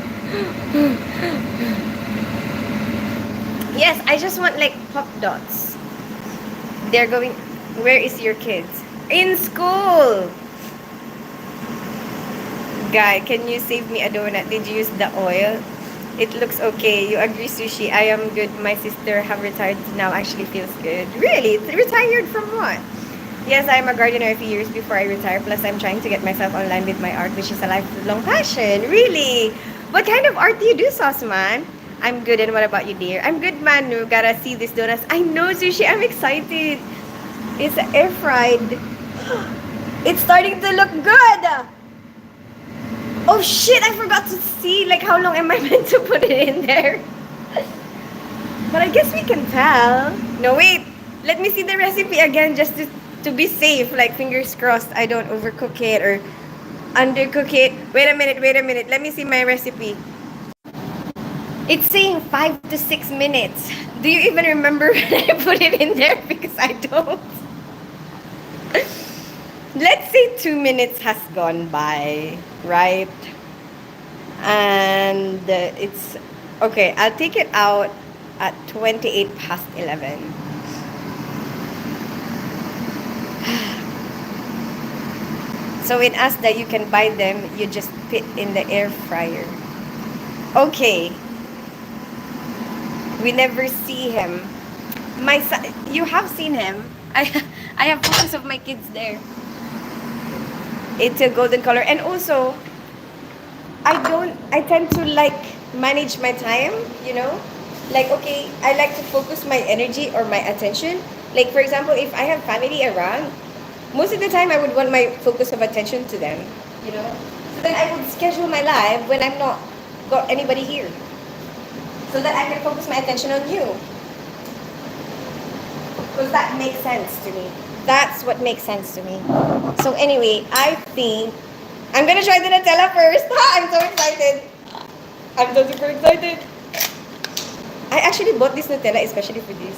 Yes, I just want like pop dots. They're going. Where is your kids? In school. Guy, can you save me a donut? Did you use the oil? It looks okay. You agree, Sushi? I am good. My sister have retired now. Actually feels good. Really? Retired from what? Yes, I'm a gardener a few years before I retire. Plus, I'm trying to get myself online with my art, which is a lifelong passion. Really? What kind of art do you do, Sauceman? I'm good. And what about you, dear? I'm good, Manu. Gotta see these donuts. I know, Sushi. I'm excited. It's air fried. It's starting to look good. Oh shit, I forgot to see like how long am I meant to put it in there. But I guess we can tell. No, wait. Let me see the recipe again just to be safe. Like fingers crossed I don't overcook it or undercook it. Wait a minute. Let me see my recipe. It's saying 5 to 6 minutes. Do you even remember when I put it in there? Because I don't. Let's say 2 minutes has gone by, right? And it's okay. I'll take it out at 28 past 11. So in Asda, you can buy them. You just put in the air fryer. Okay. We never see him. My son, you have seen him. I have photos of my kids there. It's a golden color. And also, I tend to like manage my time, you know? Like, okay, I like to focus my energy or my attention. Like, for example, if I have family around, most of the time I would want my focus of attention to them, you know? So then I would schedule my life when I'm not got anybody here. So that I can focus my attention on you. Because that makes sense to me. That's what makes sense to me. So anyway, I think I'm gonna try the Nutella first. I'm so excited. I'm so super excited. I actually bought this Nutella especially for this.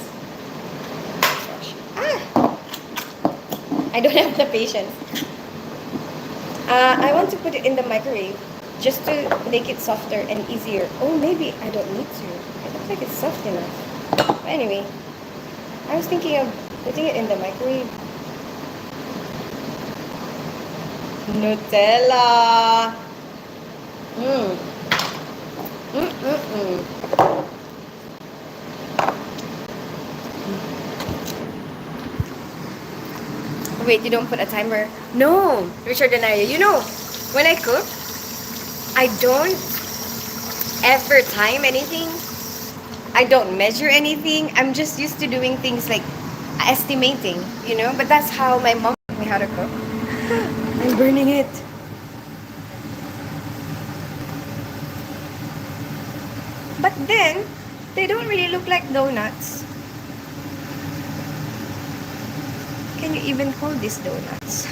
I don't have the patience. I want to put it in the microwave just to make it softer and easier. Oh, maybe I don't need to. It looks like it's soft enough. But anyway, I was thinking of putting it in the microwave. Nutella. Wait, you don't put a timer? No, Richard and I, you know, when I cook, I don't ever time anything. I don't measure anything. I'm just used to doing things like estimating, you know? But that's how my mom taught me how to cook. I'm burning it. But then, they don't really look like donuts. Can you even call these donuts?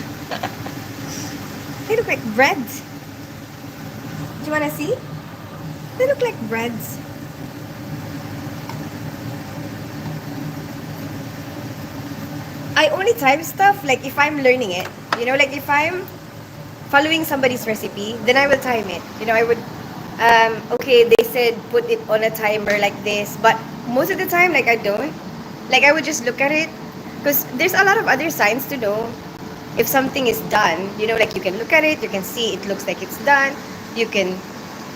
They look like breads. Do you wanna see? They look like breads. I only time stuff like if I'm learning it. Like if I'm following somebody's recipe, then I will time it. I would, okay, they said put it on a timer like this, but most of the time, like I don't. Like I would just look at it because there's a lot of other signs to know if something is done. Like you can look at it, you can see it looks like it's done, you can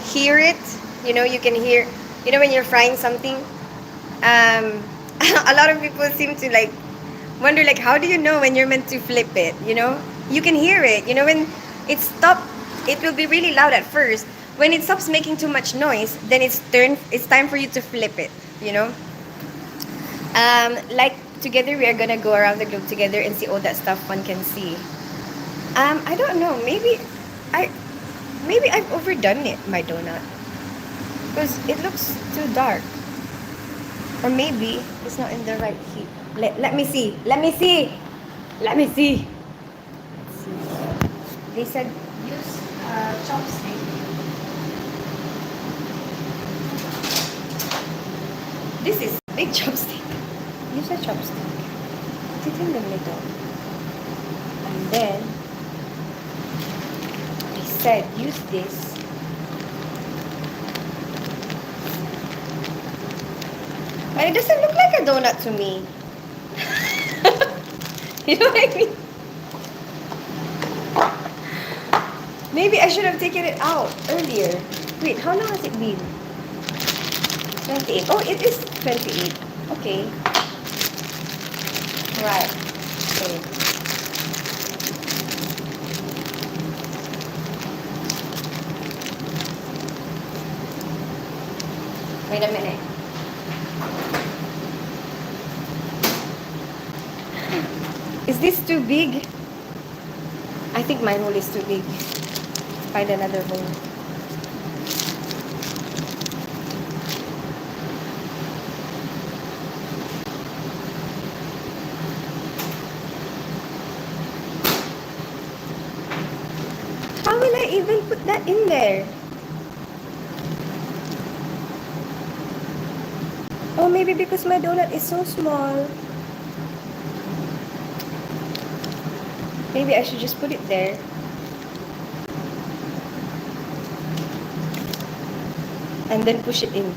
hear it. You can hear. When you're frying something, um, a lot of people seem to like wonder like how do you know when you're meant to flip it. You can hear it. When it stops, it will be really loud at first. When it stops making too much noise, then it's time for you to flip it. Like together we are gonna go around the globe together and see all that stuff one can see. I don't know, I maybe I've overdone it, my donut, because it looks too dark. Or maybe it's not in the right heat. Let me see. Let me see. Let me see. Let's see. They said use chopstick. This is big chopstick. Use a chopstick. Put it in the middle. And then they said use this. But it doesn't look like a donut to me. You know what I mean? Maybe I should have taken it out earlier. Wait, how long has it been? 28. Oh, it is 28. Okay. Right. Okay. Wait a minute. Is this too big? I think my hole is too big. Find another hole. How will I even put that in there? Oh, maybe because my donut is so small. Maybe I should just put it there. And then push it in.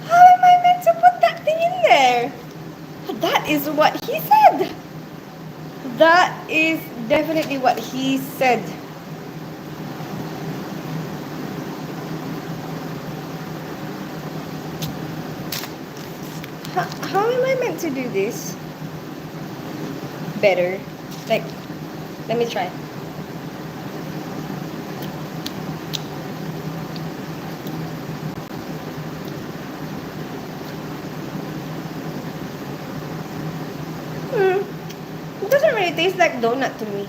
How am I meant to put that thing in there? That is what he said. That is definitely what he said. How am I meant to do this better? Like, let me try. It doesn't really taste like donut to me.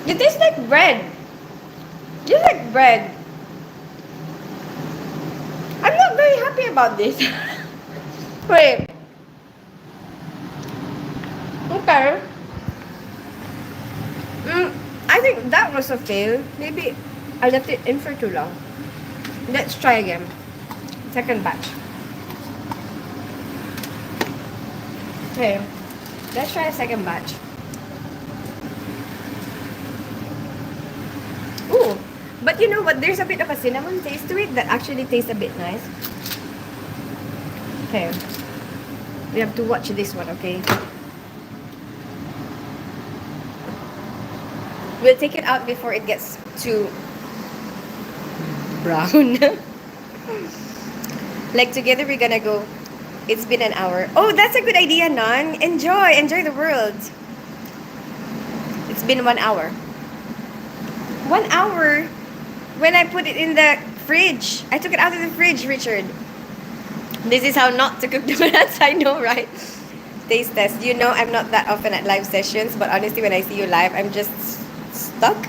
It tastes like bread. Just like bread. I'm not very happy about this. Wait. Okay. I think that was a fail. Maybe I left it in for too long. Let's try again. Second batch. Okay. Let's try a second batch. Ooh. But you know what? There's a bit of a cinnamon taste to it that actually tastes a bit nice. Okay. We have to watch this one, okay? We'll take it out before it gets too brown. Like together we're gonna go. It's been an hour. Oh, that's a good idea, Nan. Enjoy the world. It's been 1 hour. 1 hour when I put it in the fridge. I took it out of the fridge, Richard. This is how not to cook donuts. I know, right? Taste test. You know I'm not that often at live sessions, but honestly, when I see you live, I'm just stuck.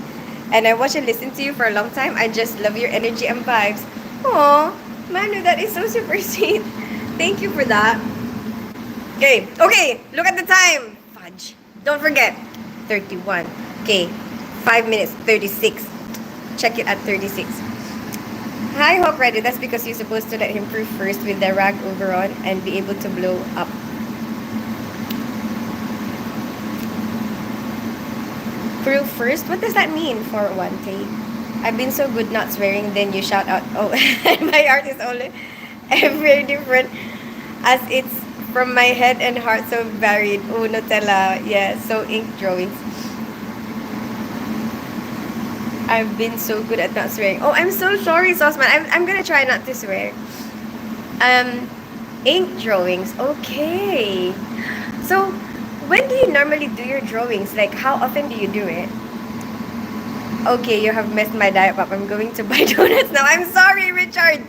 And I watch and listen to you for a long time. I just love your energy and vibes. Aw, Manu, that is so super sweet. Thank you for that. Okay, okay, look at the time. Fudge. Don't forget. 31. Okay, 5 minutes, 36. Check it at 36. Hi, Hawk Ready. That's because you're supposed to let him proof first with the rag over on and be able to blow up. Proof first? What does that mean for one day? I've been so good not swearing, then you shout out, oh, my art is only very different as it's from my head and heart so varied. Oh, Nutella. Yeah, so ink drawings. I've been so good at not swearing. Oh, I'm so sorry, Sauceman. I'm gonna try not to swear. Um, ink drawings. Okay. So, when do you normally do your drawings? Like, how often do you do it? Okay, you have messed my diet up. I'm going to buy donuts now. I'm sorry, Richard.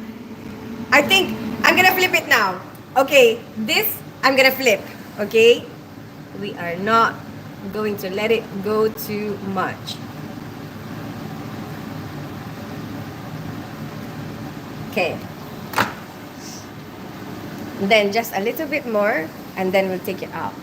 I think I'm gonna flip it now. Okay, this I'm gonna flip. Okay, we are not going to let it go too much. Okay. Then just a little bit more, and then we'll take it out.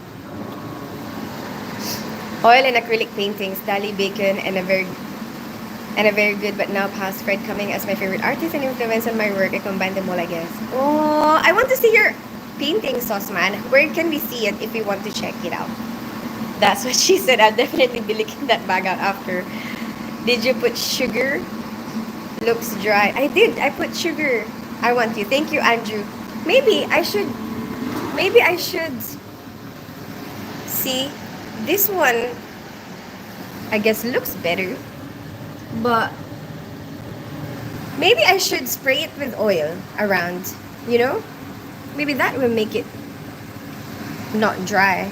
Oil and acrylic paintings, Dali Bacon, and a very good but now past Fred Cumming as my favorite artist and influence on my work. I combine them all, I guess. Oh, I want to see your painting, Sauceman. Where can we see it if we want to check it out? That's what she said. I'll definitely be licking that bag out after. Did you put sugar? Looks dry. I did. I put sugar. I want you. Thank you, Andrew. Maybe I should see this one. I guess looks better. But maybe I should spray it with oil around, you know? Maybe that will make it not dry.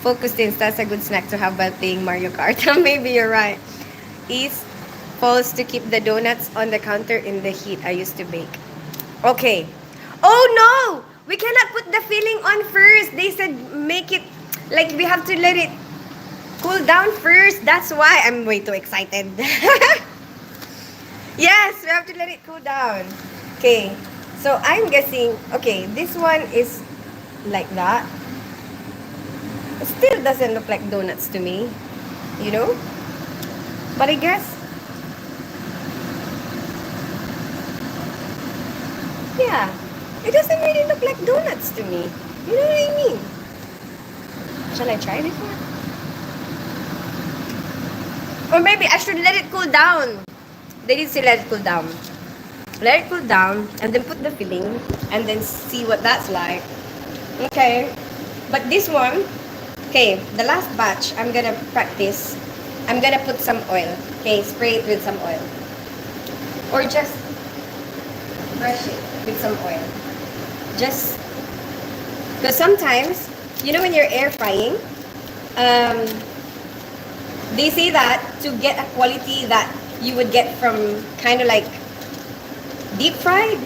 Focus tints, that's a good snack to have while playing Mario Kart. Maybe you're right. East falls to keep the donuts on the counter in the heat I used to bake. Okay. Oh no! We cannot put the filling on first. They said make it, like we have to let it cool down first. That's why I'm way too excited. Yes, we have to let it cool down. Okay. So I'm guessing, okay, this one is like that. It still doesn't look like donuts to me, you know? But I guess, yeah, it doesn't really look like donuts to me. You know what I mean? Shall I try this one? Or maybe I should let it cool down. They did say let it cool down. Let it cool down and then put the filling and then see what that's like. Okay. But this one, okay, the last batch, I'm gonna practice. I'm gonna put some oil. Okay, spray it with some oil. Or just brush it with some oil. Just, because sometimes, you know when you're air frying, they say that to get a quality that you would get from kind of like deep fried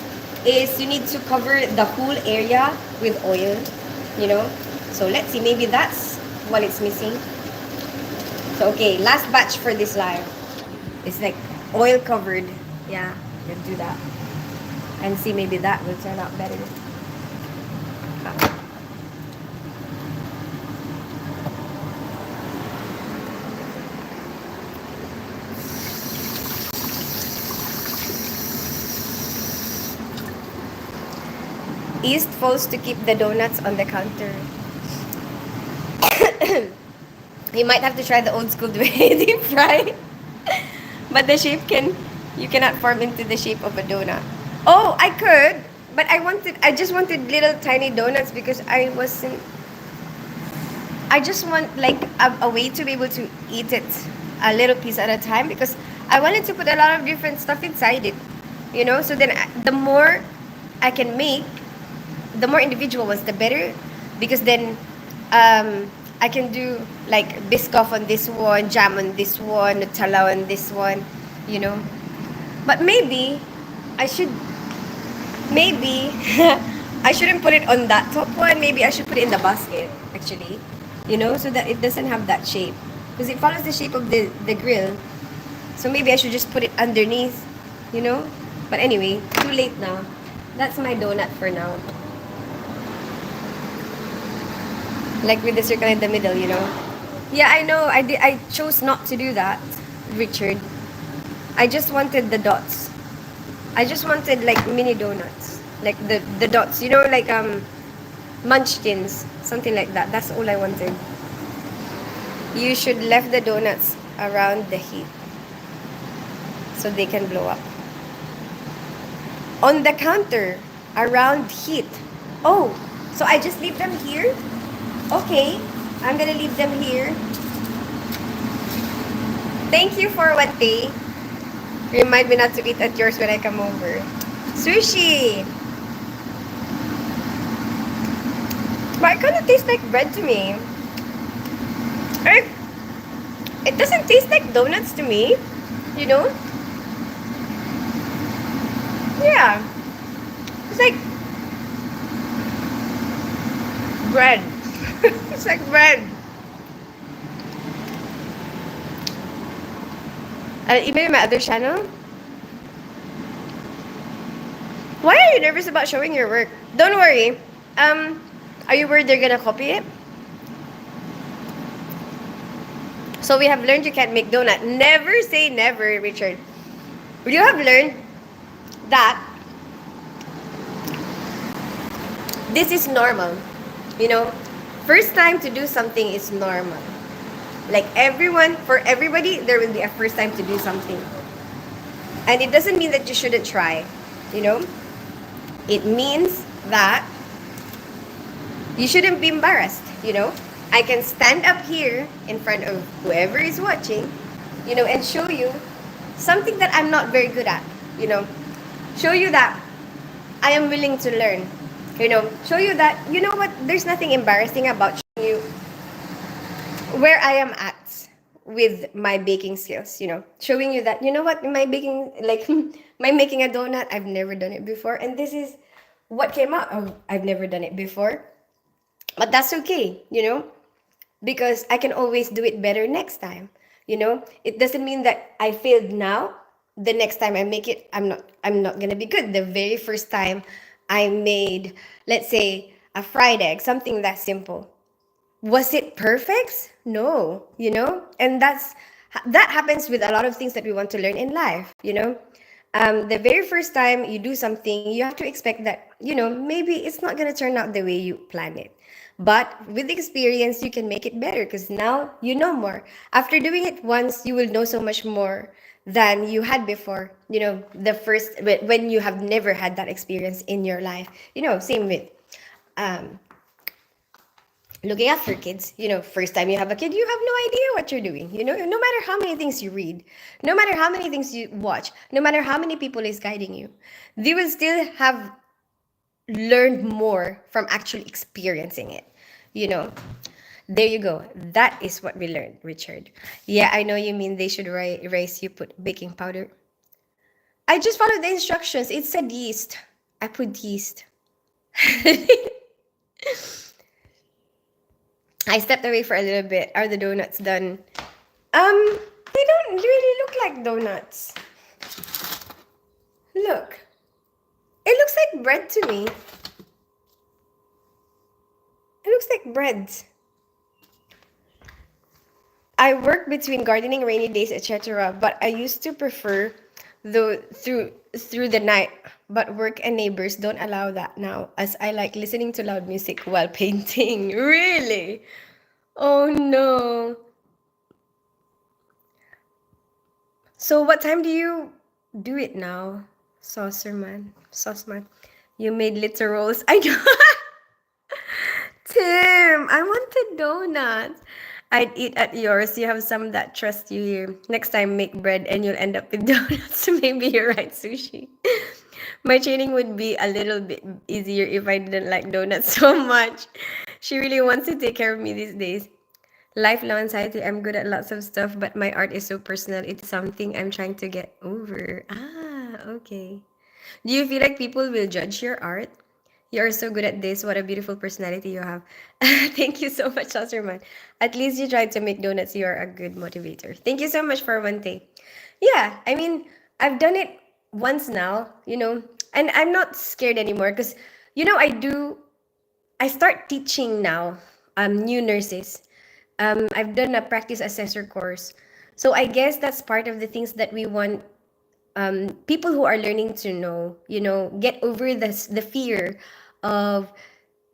is you need to cover the whole area with oil, you know. So let's see, maybe that's what it's missing. So okay, last batch for this live. It's like oil covered. Yeah, we'll do that. And see, maybe that will turn out better. East falls to keep the donuts on the counter. You might have to try the old school way deep fry. But the shape you cannot form into the shape of a donut. Oh, I could, but I just wanted little tiny donuts because I just want like a way to be able to eat it a little piece at a time because I wanted to put a lot of different stuff inside it, you know, so then the more I can make, the more individual ones, the better, because then I can do like Biscoff on this one, jam on this one, Nutella on this one, you know. But maybe I shouldn't put it on that top one. Maybe I should put it in the basket, actually, you know, so that it doesn't have that shape, because it follows the shape of the grill. So maybe I should just put it underneath, you know. But anyway, too late now. That's my donut for now. Like with the circle in the middle, you know. Yeah, I know. I chose not to do that, Richard. I just wanted the dots. I just wanted like mini donuts, like the dots. You know, like munchkins, something like that. That's all I wanted. You should left the donuts around the heat so they can blow up. On the counter, around heat. Oh, so I just leave them here? Okay, I'm gonna leave them here. Thank you for what day. Remind me not to eat at yours when I come over. Sushi! But it kind of tastes like bread to me. Or it doesn't taste like donuts to me, you know? Yeah. It's like bread. It's like bread. Even in my other channel. Why are you nervous about showing your work? Don't worry. Are you worried they're gonna copy it? So we have learned you can't make donut. Never say never, Richard. You have learned that this is normal. You know, first time to do something is normal. Like everyone, for everybody, there will be a first time to do something. And it doesn't mean that you shouldn't try, you know? It means that you shouldn't be embarrassed, you know? I can stand up here in front of whoever is watching, you know, and show you something that I'm not very good at, you know? Show you that I am willing to learn, you know? Show you that, you know what, there's nothing embarrassing about showing you where I am at with my baking skills, you know, showing you that, you know what, my baking, like, my making a donut, I've never done it before. And this is what came out. Oh, I've never done it before. But that's okay, you know, because I can always do it better next time. You know, it doesn't mean that I failed now. The next time I make it, I'm not gonna be good. The very first time I made, let's say, a fried egg, something that simple, was it perfect? No, you know? And that happens with a lot of things that we want to learn in life, you know? The very first time you do something, you have to expect that, you know, maybe it's not going to turn out the way you plan it. But with experience, you can make it better because now you know more. After doing it once, you will know so much more than you had before. You know, the first, when you have never had that experience in your life. You know, same with um, looking after kids. You know, first time you have a kid, you have no idea what you're doing. You know, no matter how many things you read, no matter how many things you watch, no matter how many people is guiding you, they will still have learned more from actually experiencing it. You know, there you go. That is what we learned, Richard. Yeah, I know you mean they should erase you put baking powder. I just followed the instructions. It said yeast. I put yeast. I stepped away for a little bit. Are the donuts done? They don't really look like donuts. Look. It looks like bread to me. It looks like bread. I work between gardening, rainy days, etc. But I used to prefer through the night. But work and neighbors don't allow that now, as I like listening to loud music while painting. Really? Oh no. So what time do you do it now? Sauceman. You made little rolls. I know. Tim, I wanted donuts. I'd eat at yours. You have some that trust you here. Next time, make bread and you'll end up with donuts. Maybe you're right, sushi. My training would be a little bit easier if I didn't like donuts so much. She really wants to take care of me these days. Lifelong anxiety. I'm good at lots of stuff, but my art is so personal. It's something I'm trying to get over. Ah, okay. Do you feel like people will judge your art? You are so good at this. What a beautiful personality you have. Thank you so much, Saucerman. At least you tried to make donuts. You are a good motivator. Thank you so much for one day. Yeah, I mean, I've done it once now, you know, and I'm not scared anymore because, you know, I start teaching now new nurses. I've done a practice assessor course. So I guess that's part of the things that we want people who are learning to know, get over the fear of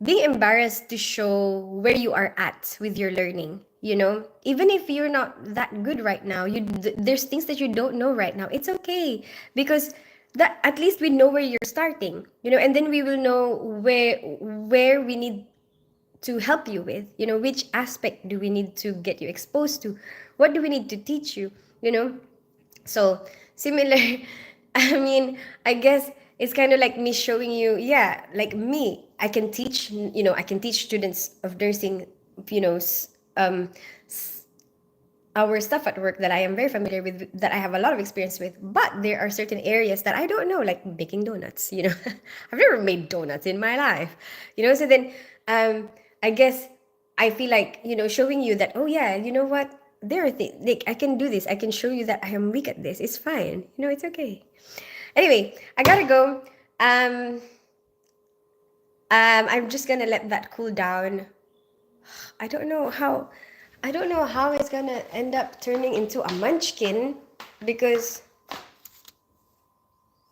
being embarrassed to show where you are at with your learning. Even if you're not that good right now, there's things that you don't know right now. It's okay, because that at least we know where you're starting, and then we will know where we need to help you with, which aspect do we need to get you exposed to, what do we need to teach you, you know so similar. I mean, I guess it's kind of like me showing you, yeah, like me, I can teach students of nursing, our stuff at work that I am very familiar with, that I have a lot of experience with. But there are certain areas that I don't know, like baking donuts. I've never made donuts in my life. So then, I guess I feel like, showing you that, oh yeah, you know what? There are things like I can do this. I can show you that I am weak at this. It's fine. It's okay. Anyway, I gotta go. I'm just gonna let that cool down. I don't know how I don't know how it's gonna end up turning into a munchkin, because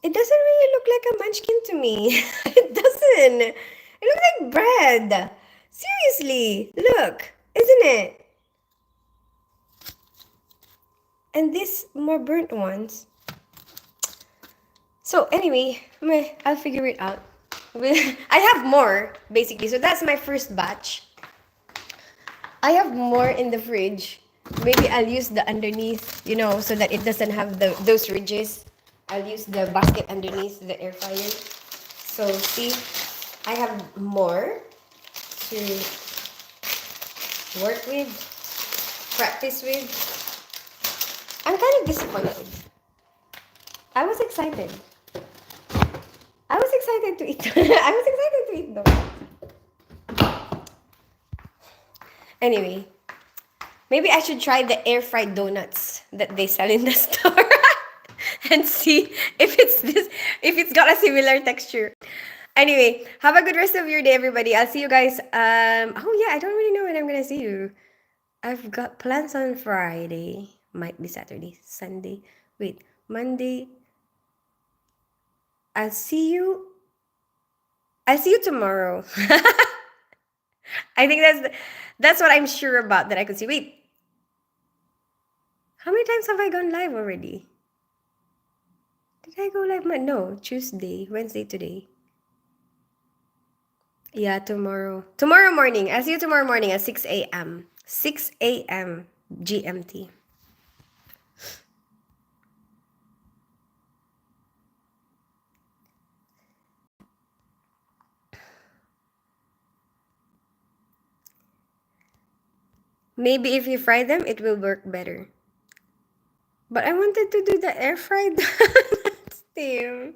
it doesn't really look like a munchkin to me. It doesn't. It looks like bread. Seriously, look, isn't it? And these more burnt ones. So anyway, I'll figure it out. I have more, basically. So that's my first batch. I have more in the fridge. Maybe I'll use the underneath, so that it doesn't have those ridges. I'll use the basket underneath the air fryer. So see, I have more to work with, practice with. I'm kind of disappointed. I was excited. I was excited to eat. I was excited to eat though. Anyway, maybe I should try the air fried donuts that they sell in the store and see if it's got a similar texture. Anyway, have a good rest of your day, everybody. I'll see you guys. Oh yeah, I don't really know when I'm gonna see you. I've got plans on Friday. Might be Saturday, Sunday. Wait, Monday. I'll see you. I'll see you tomorrow. I think that's what I'm sure about, that I could see. Wait, how many times have I gone live already? Did I go live? No, Tuesday, Wednesday today. Yeah, tomorrow. Tomorrow morning. I'll see you tomorrow morning at 6 a.m. 6 a.m. GMT. Maybe if you fry them, it will work better. But I wanted to do the air fried donuts, Tim.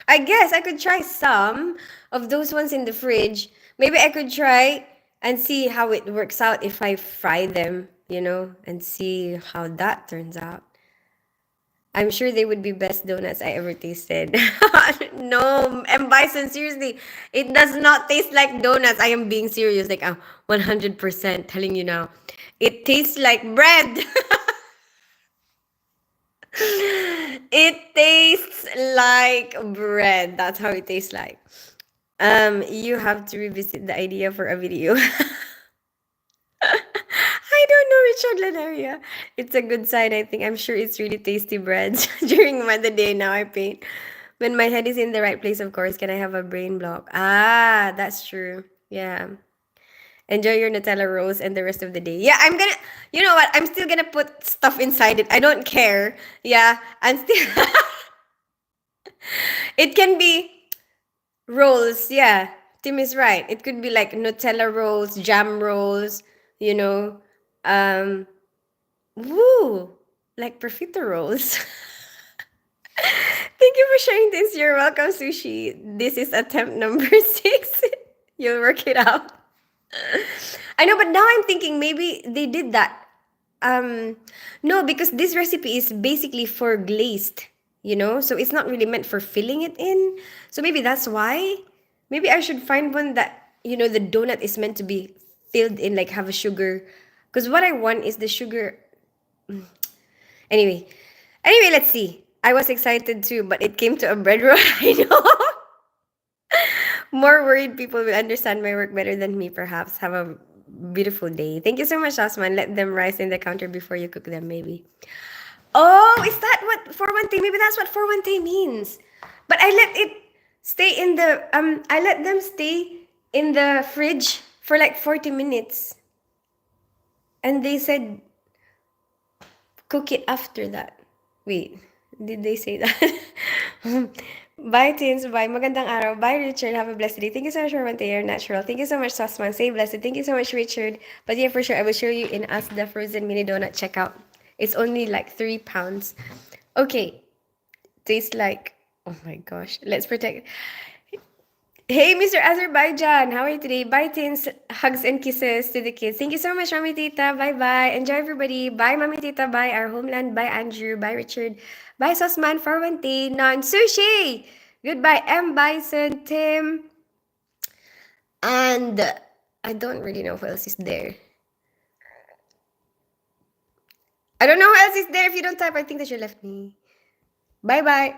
I guess I could try some of those ones in the fridge. Maybe I could try and see how it works out if I fry them, and see how that turns out. I'm sure they would be best donuts I ever tasted. No, M. Bison, seriously, it does not taste like donuts. I am being serious. Like, I'm 100% telling you now. It tastes like bread. It tastes like bread. That's how it tastes like. You have to revisit the idea for a video. I don't know, Richard Lanaria. It's a good sign, I think. I'm sure it's really tasty breads during the day now I paint. When my head is in the right place, of course, can I have a brain block? Ah, that's true. Yeah. Enjoy your Nutella rolls and the rest of the day. Yeah, you know what? I'm still gonna put stuff inside it. I don't care. Yeah, I'm still, it can be rolls. Yeah, Tim is right. It could be like Nutella rolls, jam rolls, you know. Um, woo, like profiteroles. Thank you for sharing this. You're welcome, Sushi. This is attempt number 6. You'll work it out. I know, but now I'm thinking maybe they did that. No, because this recipe is basically for glazed, so it's not really meant for filling it in. So maybe that's why. Maybe I should find one that, the donut is meant to be filled in, like have a sugar. Because what I want is the sugar. Anyway, let's see. I was excited too, but it came to a bread roll. I know. More worried people will understand my work better than me, perhaps. Have a beautiful day. Thank you so much, Osman. Let them rise in the counter before you cook them, maybe. Oh, is that what 4-1-tay? Maybe that's what 4-1-tay means. But I let it stay in the I let them stay in the fridge for like 40 minutes. And they said cook it after that. Wait, did they say that? Bye, Tins. Bye. Magandang araw. Bye, Richard. Have a blessed day. Thank you so much for You're natural. Thank you so much, Sosman. Stay blessed. Thank you so much, Richard. But yeah, for sure, I will show you in Us the Frozen Mini Donut checkout. It's only like £3. Okay. Tastes like, oh my gosh. Let's protect. Hey, Mr. Azerbaijan, how are you today? Bye, teens. Hugs and kisses to the kids. Thank you so much, Mami Tita. Bye bye. Enjoy, everybody. Bye, Mami Tita. Bye, our homeland. Bye, Andrew. Bye, Richard. Bye, Sosman. Farwante. Non sushi. Goodbye, M. Bison, Tim. And I don't really know who else is there. I don't know who else is there. If you don't type, I think that you left me. Bye bye.